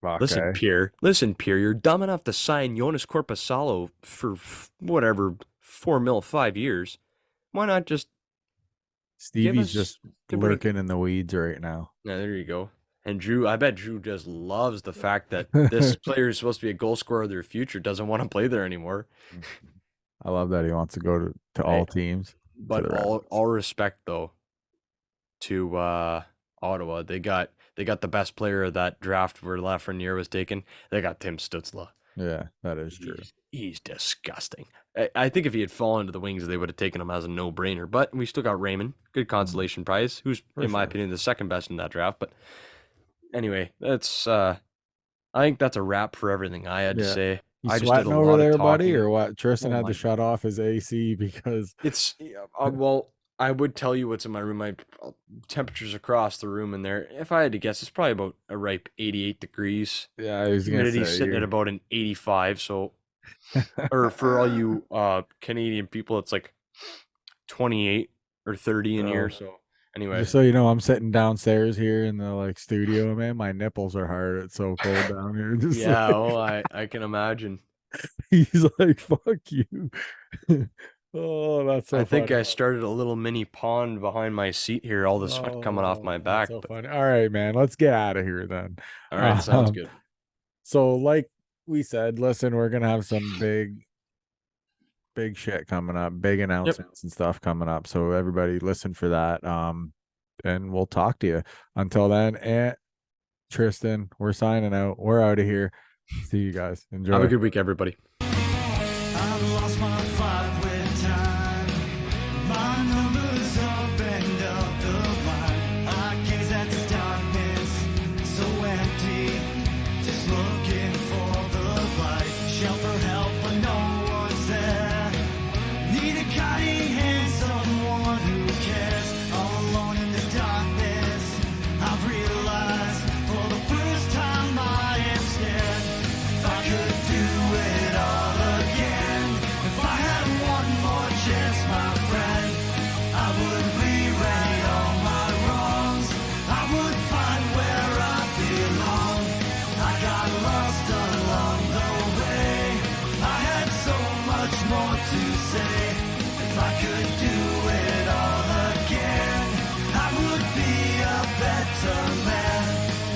listen, Pierre. You're dumb enough to sign Jonas Korpisalo for whatever $4 million 5 years. Why not just Stevie's us just DeBrincat." lurking in the weeds right now. Yeah, there you go. And Drew, I bet Drew just loves the fact that this player is supposed to be a goal scorer of their future, doesn't want to play there anymore. I love that he wants to go to all teams. But the all respect though to Ottawa. They got the best player of that draft where Lafreniere was taken. They got Tim Stutzla. Yeah, that is true. He's disgusting. I think if he had fallen to the Wings, they would have taken him as a no-brainer. But we still got Raymond, good consolation prize, who's For in my sure. opinion the second best in that draft. But anyway, that's I think that's a wrap for everything I had to Yeah. say. You I just did sweating a over lot there, of buddy, talking. or what? Tristan Oh had my to shut off his AC because It's well, I would tell you what's in my room. My temperatures across the room in there. If I had to guess, it's probably about a ripe 88 degrees. yeah, I was gonna Humidity's say sitting at you're- about an 85. So, or for all you Canadian people, it's like 28 or 30 in Oh. here. So anyway, Just so you know, I'm sitting downstairs here in the studio, man. My nipples are hard. It's so cold down here. Just yeah, like- oh, I can imagine. he's like, "Fuck you." Oh, that's so I think funny. I started a little mini pond behind my seat here. All the sweat coming off my that's back. so But, funny. All right, man. Let's get out of here then. all right, sounds Um, good. So, like we said, listen, we're gonna have some big shit coming up, big announcements and stuff coming up. So everybody listen for that. And we'll talk to you. Until then, Aunt Tristan, we're signing out. We're out of here. See you guys. Enjoy. Have a good week, everybody. I've lost my